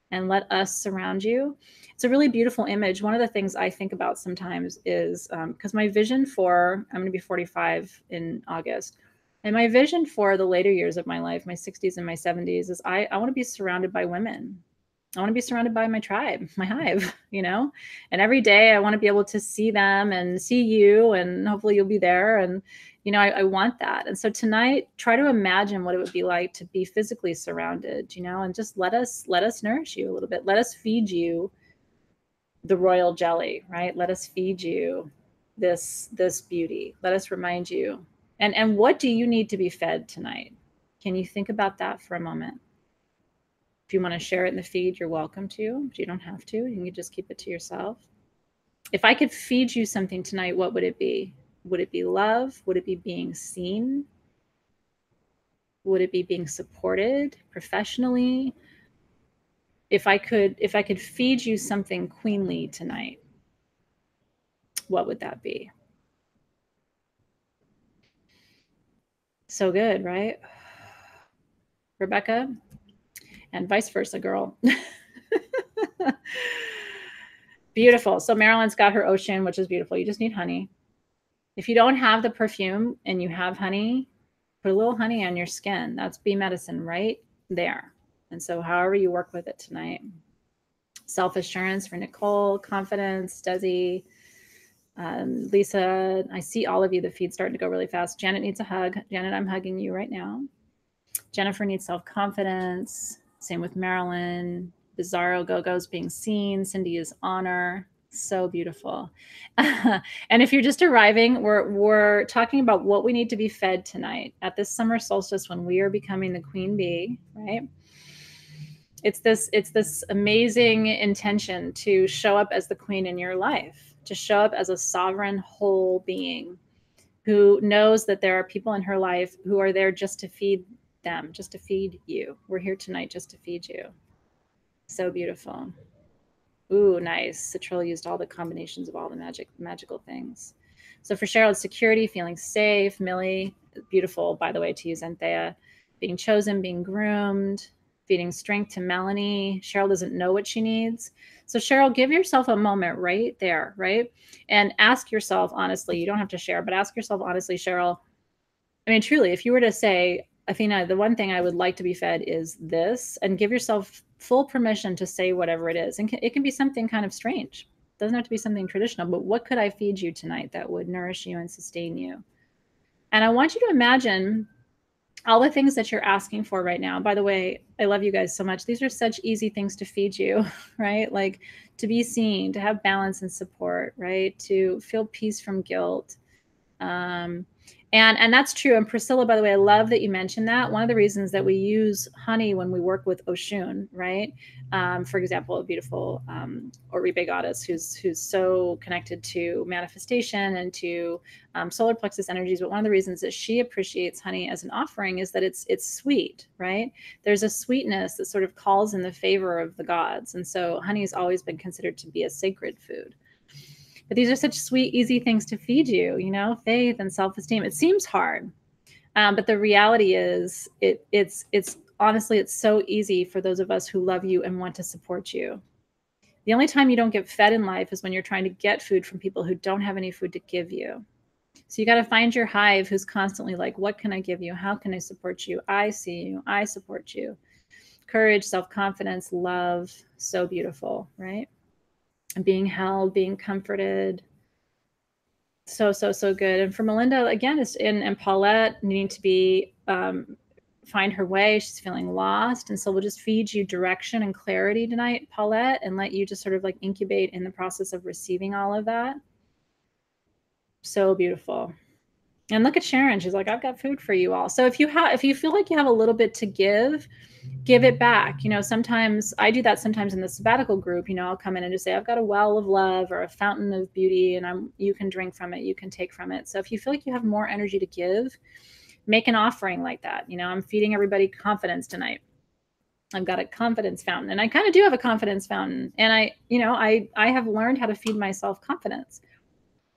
and let us surround you? It's a really beautiful image. One of the things I think about sometimes is because my vision for, I'm going to be 45 in August. And my vision for the later years of my life, my 60s and my 70s, is I want to be surrounded by women. I want to be surrounded by my tribe, my hive, you know? And every day I want to be able to see them and see you, and hopefully you'll be there. And, you know, I want that. And so tonight, try to imagine what it would be like to be physically surrounded, you know, and just let us nourish you a little bit. Let us feed you the royal jelly, right? Let us feed you this beauty. Let us remind you. And what do you need to be fed tonight? Can you think about that for a moment? If you want to share it in the feed, you're welcome to, but you don't have to. You can just keep it to yourself. If I could feed you something tonight, what would it be? Would it be love? Would it be being seen? Would it be being supported professionally? If I could feed you something queenly tonight, what would that be? So good, right? Rebecca, and vice versa, girl. Beautiful. So Marilyn's got her ocean, which is beautiful. You just need honey. If you don't have the perfume and you have honey, put a little honey on your skin. That's bee medicine right there. And so however you work with it tonight. Self-assurance for Nicole, confidence, Desi, Lisa. I see all of you. The feed's starting to go really fast. Janet needs a hug. Janet, I'm hugging you right now. Jennifer needs self-confidence. Same with Marilyn. Bizarro Go-Go's being seen. Cindy is honor. So beautiful. And if you're just arriving, we're talking about what we need to be fed tonight at this summer solstice when we are becoming the queen bee, right? It's this amazing intention to show up as the queen in your life, to show up as a sovereign whole being who knows that there are people in her life who are there just to feed them, just to feed you. We're here tonight just to feed you. So beautiful. Ooh, nice. Citril used all the combinations of all the magical things. So for Cheryl, it's security, feeling safe. Millie, beautiful, by the way, to use Anthea. Being chosen, being groomed, feeding strength to Melanie. Cheryl doesn't know what she needs. So Cheryl, give yourself a moment right there, right? And ask yourself honestly, you don't have to share, but ask yourself honestly, Cheryl, I mean, truly, if you were to say, Athena, the one thing I would like to be fed is this, and give yourself full permission to say whatever it is. And it can be something kind of strange. It doesn't have to be something traditional, but what could I feed you tonight that would nourish you and sustain you? And I want you to imagine all the things that you're asking for right now. By the way, I love you guys so much. These are such easy things to feed you, right? Like to be seen, to have balance and support, right? To feel peace from guilt. And that's true. And Priscilla, by the way, I love that you mentioned that. One of the reasons that we use honey when we work with Oshun, right? For example, a beautiful Oribe goddess who's so connected to manifestation and to solar plexus energies. But one of the reasons that she appreciates honey as an offering is that it's sweet, right? There's a sweetness that sort of calls in the favor of the gods. And so honey has always been considered to be a sacred food. But these are such sweet, easy things to feed you, you know, faith and self-esteem. It seems hard, but the reality is it's honestly, it's so easy for those of us who love you and want to support you. The only time you don't get fed in life is when you're trying to get food from people who don't have any food to give you. So you got to find your hive who's constantly like, what can I give you? How can I support you? I see you. I support you. Courage, self-confidence, love. So beautiful, right? And being held, being comforted. So good. And for Melinda, again, it's and Paulette needing to be find her way. She's feeling lost. And so we'll just feed you direction and clarity tonight, Paulette, and let you just sort of like incubate in the process of receiving all of that. So beautiful. And look at Sharon. She's like, I've got food for you all. So if you feel like you have a little bit to give it back. You know, sometimes I do that sometimes in the sabbatical group. You know, I'll come in and just say, I've got a well of love or a fountain of beauty, and you can drink from it, you can take from it. So if you feel like you have more energy to give, make an offering like that. You know, I'm feeding everybody confidence tonight. I've got a confidence fountain, and I kind of do have a confidence fountain. And I have learned how to feed myself confidence,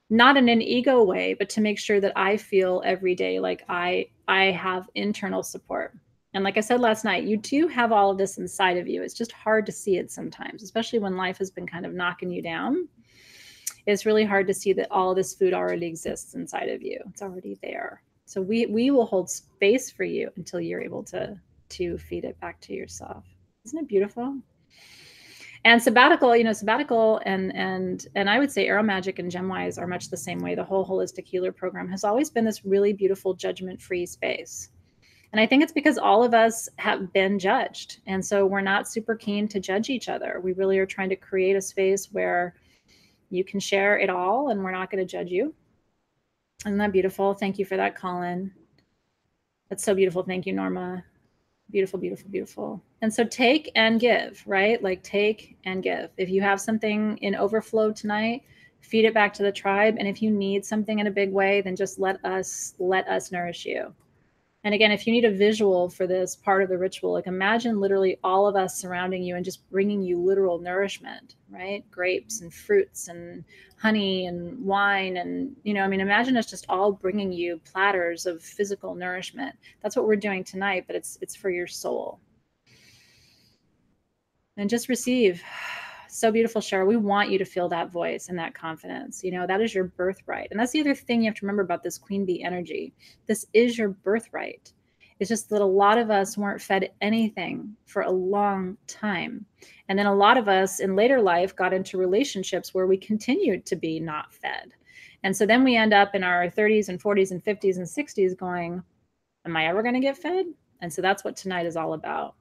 not in an ego way, but to make sure that I feel every day like I have internal support. And like I said last night, you do have all of this inside of you. It's just hard to see it sometimes, especially when life has been kind of knocking you down. It's really hard to see that all of this food already exists inside of you. It's already there. So we will hold space for you until you're able to feed it back to yourself. Isn't it beautiful? And sabbatical and I would say Arrow Magic and GemWise are much the same way. The whole holistic healer program has always been this really beautiful judgment-free space. And I think it's because all of us have been judged. And so we're not super keen to judge each other. We really are trying to create a space where you can share it all and we're not going to judge you. Isn't that beautiful? Thank you for that, Colin. That's so beautiful. Thank you, Norma. Beautiful, beautiful, beautiful. And so take and give, right? Like take and give. If you have something in overflow tonight, feed it back to the tribe. And if you need something in a big way, then just let us nourish you. And again, if you need a visual for this part of the ritual, like imagine literally all of us surrounding you and just bringing you literal nourishment, right? Grapes and fruits and honey and wine. And, imagine us just all bringing you platters of physical nourishment. That's what we're doing tonight, but it's for your soul. And just receive. So beautiful, Cheryl. We want you to feel that voice and that confidence. That is your birthright. And that's the other thing you have to remember about this queen bee energy. This is your birthright. It's just that a lot of us weren't fed anything for a long time. And then a lot of us in later life got into relationships where we continued to be not fed. And so then we end up in our 30s and 40s and 50s and 60s going, am I ever going to get fed? And so that's what tonight is all about.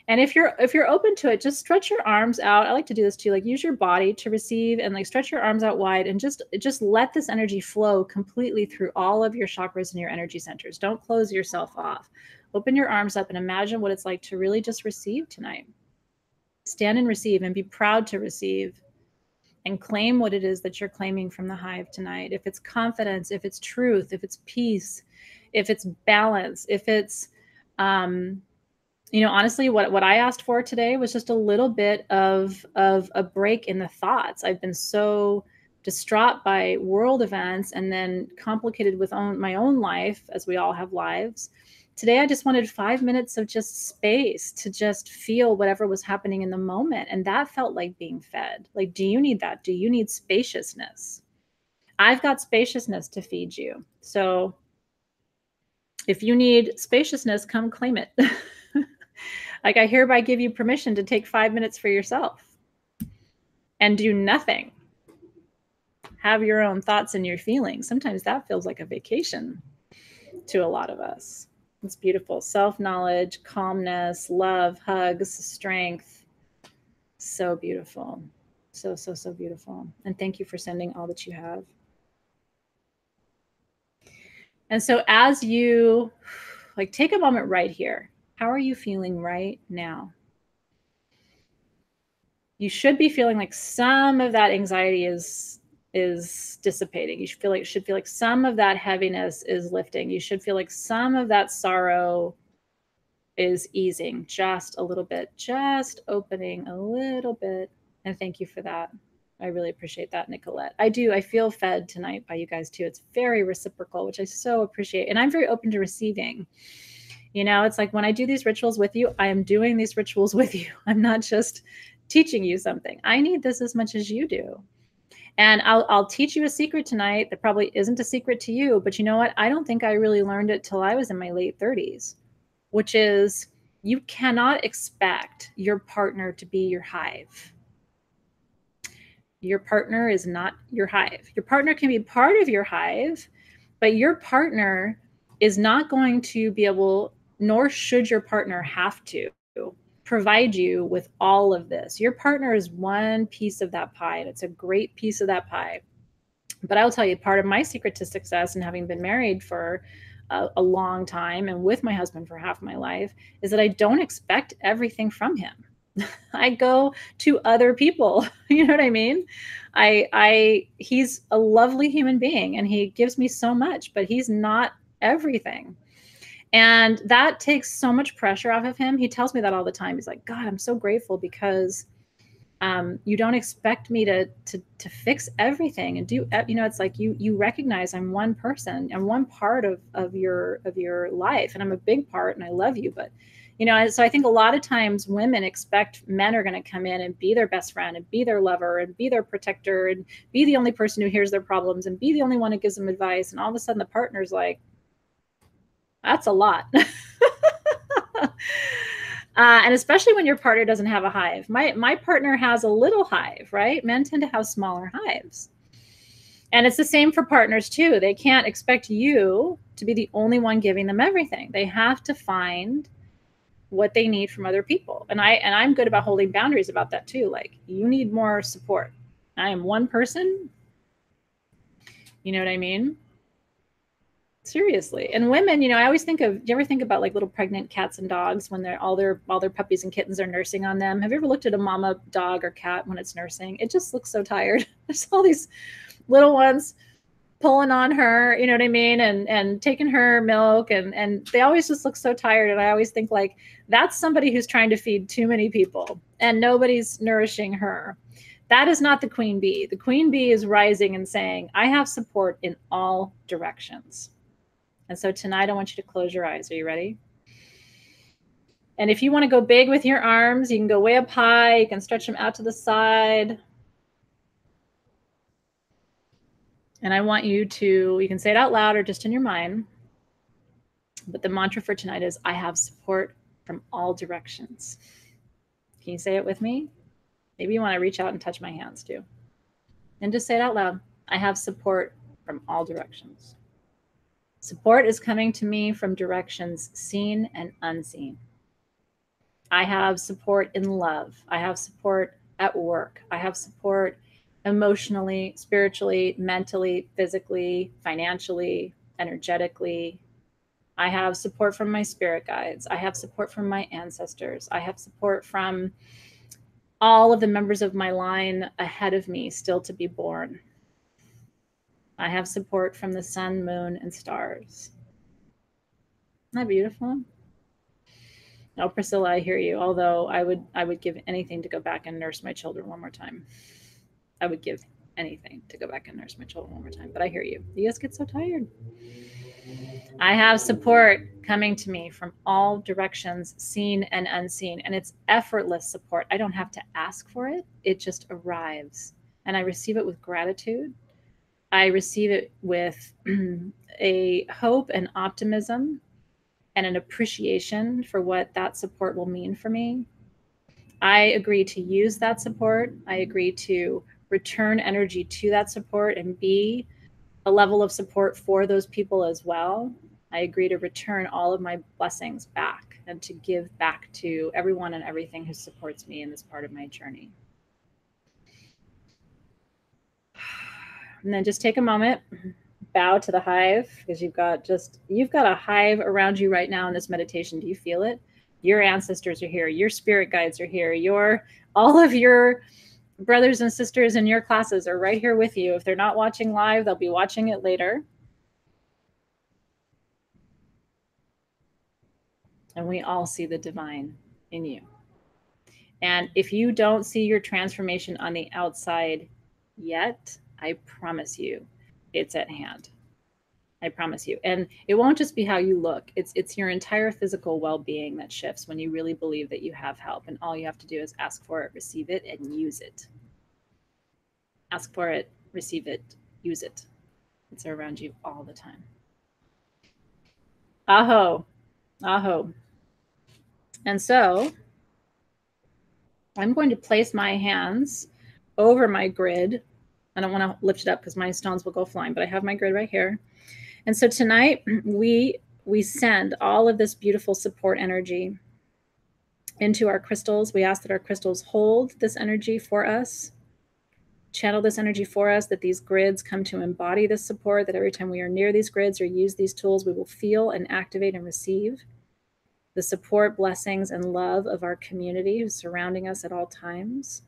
And if you're open to it, just stretch your arms out. I like to do this too, like use your body to receive and like stretch your arms out wide and just let this energy flow completely through all of your chakras and your energy centers. Don't close yourself off. Open your arms up and imagine what it's like to really just receive tonight. Stand and receive and be proud to receive and claim what it is that you're claiming from the hive tonight. If it's confidence, if it's truth, if it's peace, if it's balance, if it's, honestly, what I asked for today was just a little bit of a break in the thoughts. I've been so distraught by world events and then complicated with my own life, as we all have lives. Today, I just wanted 5 minutes of just space to just feel whatever was happening in the moment. And that felt like being fed. Like, do you need that? Do you need spaciousness? I've got spaciousness to feed you. So if you need spaciousness, come claim it. Like, I hereby give you permission to take 5 minutes for yourself and do nothing. Have your own thoughts and your feelings. Sometimes that feels like a vacation to a lot of us. It's beautiful. Self-knowledge, calmness, love, hugs, strength. So beautiful. So beautiful. And thank you for sending all that you have. And so as you take a moment right here, how are you feeling right now? You should be feeling like some of that anxiety is dissipating. You should feel like some of that heaviness is lifting. You should feel like some of that sorrow is easing just a little bit, just opening a little bit. And thank you for that. I really appreciate that, Nicolette. I do. I feel fed tonight by you guys too. It's very reciprocal, which I so appreciate. And I'm very open to receiving. It's like when I do these rituals with you, I am doing these rituals with you. I'm not just teaching you something. I need this as much as you do. And I'll teach you a secret tonight that probably isn't a secret to you, but you know what? I don't think I really learned it till I was in my late 30s, which is you cannot expect your partner to be your hive. Your partner is not your hive. Your partner can be part of your hive, but your partner is not going to be able, nor should your partner have to provide you with all of this. Your partner is one piece of that pie, and it's a great piece of that pie. But I'll tell you, part of my secret to success and having been married for a long time and with my husband for half my life is that I don't expect everything from him. I go to other people. You know what I mean? He's a lovely human being and he gives me so much, but he's not everything. And that takes so much pressure off of him. He tells me that all the time. He's like, God, I'm so grateful because you don't expect me to fix everything and do, you know, it's like you recognize I'm one person and one part of your life, and I'm a big part and I love you. But you know, so I think a lot of times women expect men are going to come in and be their best friend and be their lover and be their protector and be the only person who hears their problems and be the only one who gives them advice. And all of a sudden the partner's like, that's a lot. And especially when your partner doesn't have a hive. My partner has a little hive, right? Men tend to have smaller hives. And it's the same for partners too. They can't expect you to be the only one giving them everything. They have to find what they need from other people. And I'm good about holding boundaries about that too. Like, you need more support. I am one person. You know what I mean? Seriously. And women, you know, I always think of, do you ever think about like little pregnant cats and dogs when they're all their puppies and kittens are nursing on them? Have you ever looked at a mama dog or cat when it's nursing? It just looks so tired. There's all these little ones pulling on her, you know what I mean? And taking her milk and they always just look so tired. And I always think like, that's somebody who's trying to feed too many people and nobody's nourishing her. That is not the queen bee. The queen bee is rising and saying, I have support in all directions. And so tonight I want you to close your eyes. Are you ready? And if you want to go big with your arms, you can go way up high. You can stretch them out to the side. And I want you to, you can say it out loud or just in your mind. But the mantra for tonight is, I have support from all directions. Can you say it with me? Maybe you want to reach out and touch my hands too. And just say it out loud. I have support from all directions. Support is coming to me from directions seen and unseen. I have support in love. I have support at work. I have support emotionally, spiritually, mentally, physically, financially, energetically. I have support from my spirit guides. I have support from my ancestors. I have support from all of the members of my line ahead of me still to be born. I have support from the sun, moon, and stars. Isn't that beautiful? Oh, Priscilla, I hear you. Although I would give anything to go back and nurse my children one more time. I would give anything to go back and nurse my children one more time. But I hear you. You guys get so tired. I have support coming to me from all directions, seen and unseen. And it's effortless support. I don't have to ask for it. It just arrives. And I receive it with gratitude. I receive it with a hope and optimism and an appreciation for what that support will mean for me. I agree to use that support. I agree to return energy to that support and be a level of support for those people as well. I agree to return all of my blessings back and to give back to everyone and everything who supports me in this part of my journey. And then just take a moment, bow to the hive, because you've got a hive around you right now in this meditation. Do you feel it? Your ancestors are here. Your spirit guides are here. All of your brothers and sisters in your classes are right here with you. If they're not watching live, they'll be watching it later. And we all see the divine in you. And if you don't see your transformation on the outside yet, I promise you it's at hand. I promise you. And it won't just be how you look. It's your entire physical well-being that shifts when you really believe that you have help. And all you have to do is ask for it, receive it, and use it. Ask for it, receive it, use it. It's around you all the time. Aho. Aho. And so I'm going to place my hands over my grid. I don't want to lift it up because my stones will go flying, but I have my grid right here. And so tonight we send all of this beautiful support energy into our crystals. We ask that our crystals hold this energy for us, channel this energy for us, that these grids come to embody this support, that every time we are near these grids or use these tools, we will feel and activate and receive the support, blessings, and love of our community who's surrounding us at all times.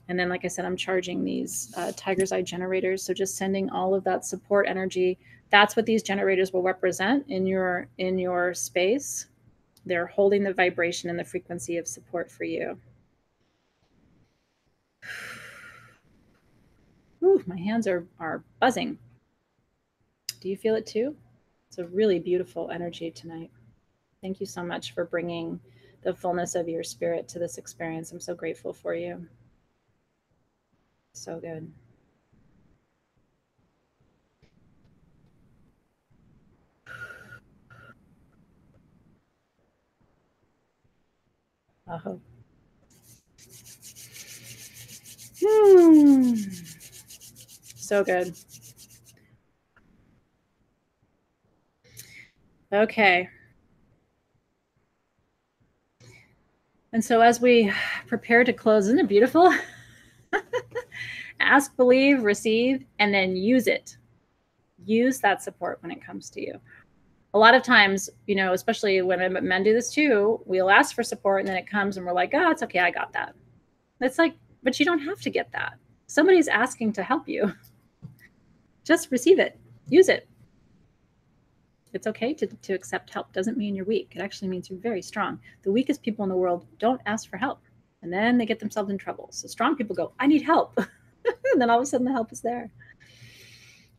And then, like I said, I'm charging these tiger's eye generators. So just sending all of that support energy. That's what these generators will represent in your space. They're holding the vibration and the frequency of support for you. Ooh, my hands are buzzing. Do you feel it too? It's a really beautiful energy tonight. Thank you so much for bringing the fullness of your spirit to this experience. I'm so grateful for you. So good. Uh-huh. So good. Okay. And so as we prepare to close, isn't it beautiful? Ask, believe, receive, and then use it. Use that support when it comes to you. A lot of times, you know, especially when men do this too, we'll ask for support and then it comes and we're like, oh, it's okay, I got that. It's like, but you don't have to get that. Somebody's asking to help you. Just receive it. Use it. It's okay to accept help. Doesn't mean you're weak. It actually means you're very strong. The weakest people in the world don't ask for help. And then they get themselves in trouble. So strong people go, I need help. And then all of a sudden the help is there.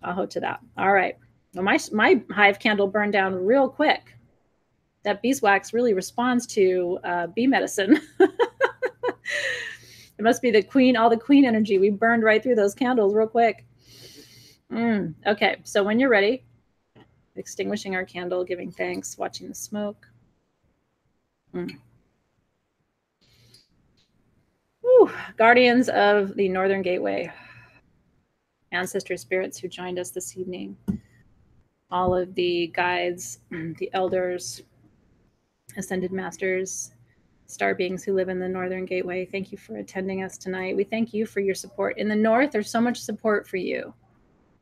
Aho to that. All right. Well, my hive candle burned down real quick. That beeswax really responds to bee medicine. It must be the queen, all the queen energy. We burned right through those candles real quick. Okay, so when you're ready, extinguishing our candle, giving thanks, watching the smoke. Whew. Guardians of the Northern Gateway, ancestor spirits who joined us this evening, all of the guides, the elders, ascended masters, star beings who live in the Northern Gateway. Thank you for attending us tonight. We thank you for your support. In the North, there's so much support for you.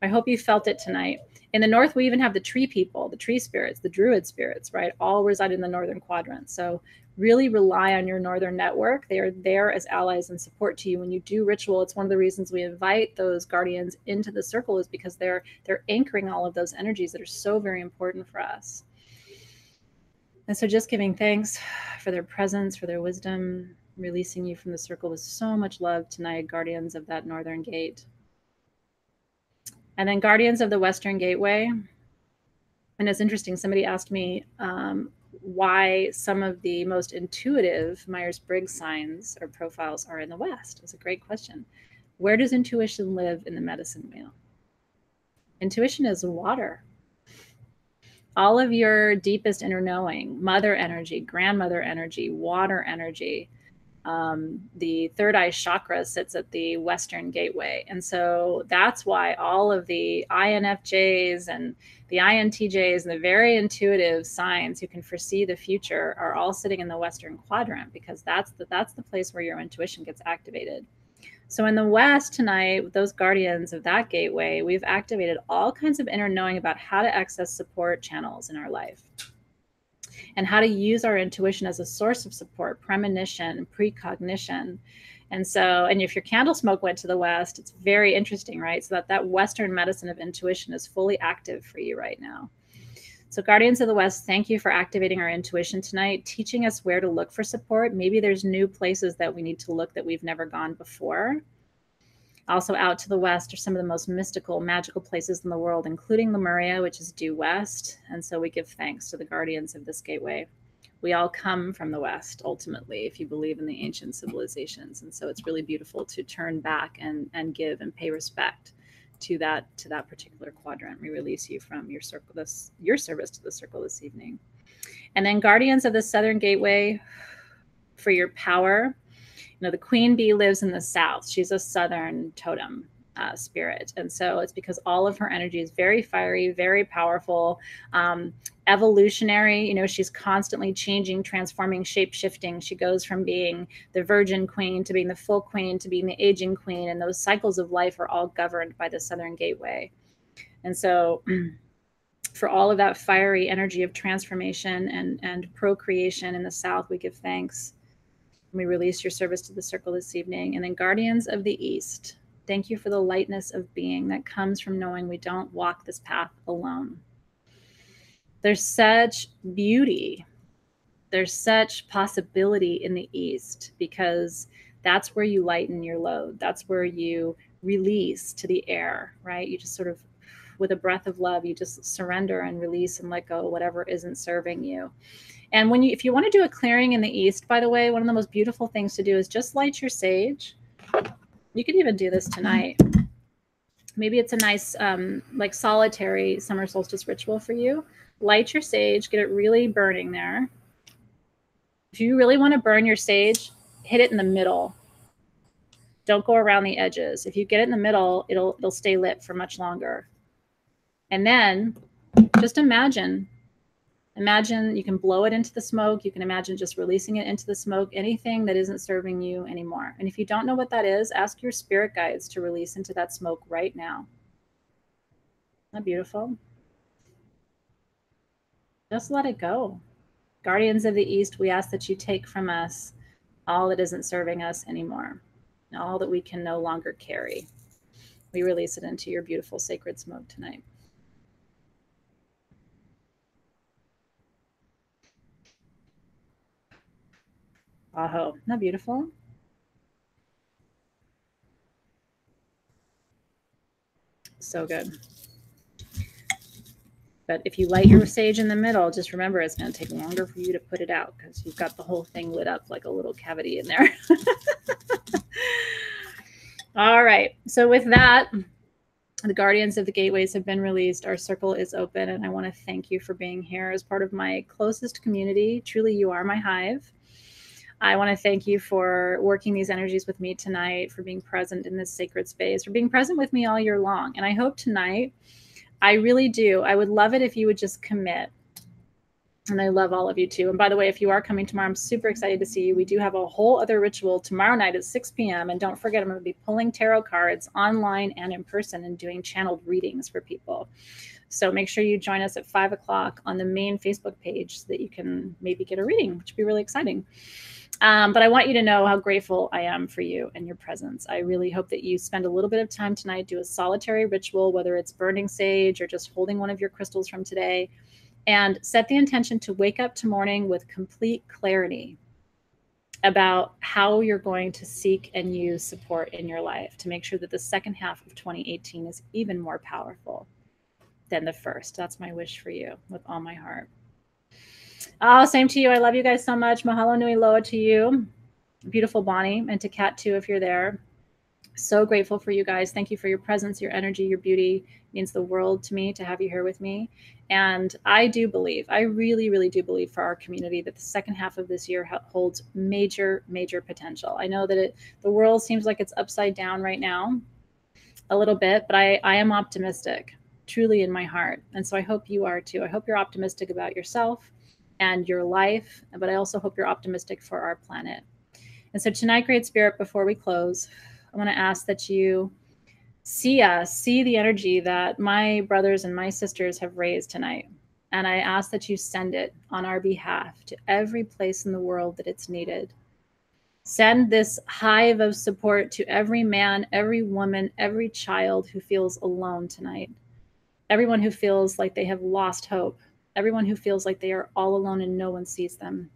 I hope you felt it tonight. In the North, we even have the tree people, the tree spirits, the druid spirits, right? All reside in the Northern quadrant. So really rely on your Northern network. They are there as allies and support to you. When you do ritual, it's one of the reasons we invite those guardians into the circle, is because they're anchoring all of those energies that are so very important for us. And so just giving thanks for their presence, for their wisdom, releasing you from the circle with so much love tonight, guardians of that Northern Gate. And then guardians of the Western Gateway. And it's interesting, somebody asked me why some of the most intuitive Myers-Briggs signs or profiles are in the West. It's a great question. Where does intuition live in the medicine wheel? Intuition is water. All of your deepest inner knowing, mother energy, grandmother energy, water energy. The third eye chakra sits at the Western Gateway. And so that's why all of the INFJs and the INTJs and the very intuitive signs who can foresee the future are all sitting in the Western quadrant, because that's the place where your intuition gets activated. So in the West tonight, with those guardians of that gateway, we've activated all kinds of inner knowing about how to access support channels in our life and how to use our intuition as a source of support, premonition, precognition. And so, and if your candle smoke went to the West, it's very interesting, right? So that Western medicine of intuition is fully active for you right now. So guardians of the West, thank you for activating our intuition tonight, teaching us where to look for support. Maybe there's new places that we need to look that we've never gone before. Also out to the west are some of the most mystical, magical places in the world, including Lemuria, which is due west. And so we give thanks to the guardians of this gateway. We all come from the west, ultimately, if you believe in the ancient civilizations. And so it's really beautiful to turn back and give and pay respect to that particular quadrant. We release you from your service to the circle this evening. And then guardians of the southern gateway, for your power. You know, the queen bee lives in the south. She's a southern totem spirit. And so it's because all of her energy is very fiery, very powerful, evolutionary. You know, she's constantly changing, transforming, shape shifting. She goes from being the virgin queen to being the full queen to being the aging queen. And those cycles of life are all governed by the southern gateway. And so for all of that fiery energy of transformation and procreation in the south, we give thanks. We release your service to the circle this evening. And then guardians of the east, thank you for the lightness of being that comes from knowing we don't walk this path alone. There's such beauty. There's such possibility in the east because that's where you lighten your load. That's where you release to the air, right? You just sort of, with a breath of love, you just surrender and release and let go whatever isn't serving you. And if you want to do a clearing in the east, by the way, one of the most beautiful things to do is just light your sage. You could even do this tonight. Maybe it's a nice, like solitary summer solstice ritual for you. Light your sage, get it really burning there. If you really want to burn your sage, hit it in the middle. Don't go around the edges. If you get it in the middle, it'll stay lit for much longer. And then just imagine you can blow it into the smoke. You can imagine just releasing it into the smoke, anything that isn't serving you anymore. And if you don't know what that is, ask your spirit guides to release into that smoke right now. Isn't that beautiful? Just let it go. Guardians of the East, we ask that you take from us all that isn't serving us anymore, all that we can no longer carry. We release it into your beautiful sacred smoke tonight. Aho, isn't that beautiful? So good. But if you light your sage in the middle, just remember it's going to take longer for you to put it out because you've got the whole thing lit up like a little cavity in there. All right. So with that, the guardians of the gateways have been released. Our circle is open. And I want to thank you for being here as part of my closest community. Truly, you are my hive. I want to thank you for working these energies with me tonight, for being present in this sacred space, for being present with me all year long. And I hope tonight, I really do. I would love it if you would just commit. And I love all of you too. And by the way, if you are coming tomorrow, I'm super excited to see you. We do have a whole other ritual tomorrow night at 6 p.m. And don't forget, I'm going to be pulling tarot cards online and in person and doing channeled readings for people. So make sure you join us at 5 o'clock on the main Facebook page so that you can maybe get a reading, which would be really exciting. But I want you to know how grateful I am for you and your presence. I really hope that you spend a little bit of time tonight, do a solitary ritual, whether it's burning sage or just holding one of your crystals from today, and set the intention to wake up tomorrow morning with complete clarity about how you're going to seek and use support in your life to make sure that the second half of 2018 is even more powerful than the first. That's my wish for you with all my heart. Oh, same to you. I love you guys so much. Mahalo nui loa to you. Beautiful Bonnie, and to Kat too, if you're there. So grateful for you guys. Thank you for your presence, your energy, your beauty. It means the world to me to have you here with me. And I do believe, I really, really do believe for our community that the second half of this year holds major, major potential. I know that the world seems like it's upside down right now a little bit, but I am optimistic, truly in my heart. And so I hope you are too. I hope you're optimistic about yourself and your life, but I also hope you're optimistic for our planet. And so tonight, Great Spirit, before we close, I want to ask that you see the energy that my brothers and my sisters have raised tonight. And I ask that you send it on our behalf to every place in the world that it's needed. Send this hive of support to every man, every woman, every child who feels alone tonight. Everyone who feels like they have lost hope. Everyone who feels like they are all alone and no one sees them.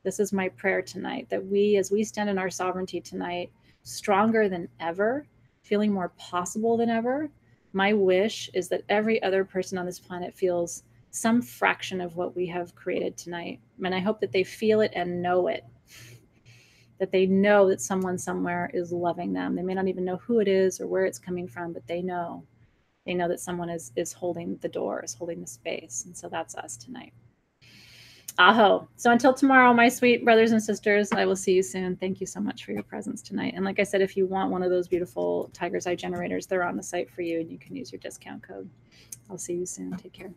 This is my prayer tonight, that we, as we stand in our sovereignty tonight, stronger than ever, feeling more possible than ever. My wish is that every other person on this planet feels some fraction of what we have created tonight. And I hope that they feel it and know it, that they know that someone somewhere is loving them. They may not even know who it is or where it's coming from, but they know that someone is holding the door, is holding the space. And so that's us tonight. Aho. So until tomorrow, my sweet brothers and sisters, I will see you soon. Thank you so much for your presence tonight. And like I said, if you want one of those beautiful Tiger's Eye generators, they're on the site for you and you can use your discount code. I'll see you soon. Take care.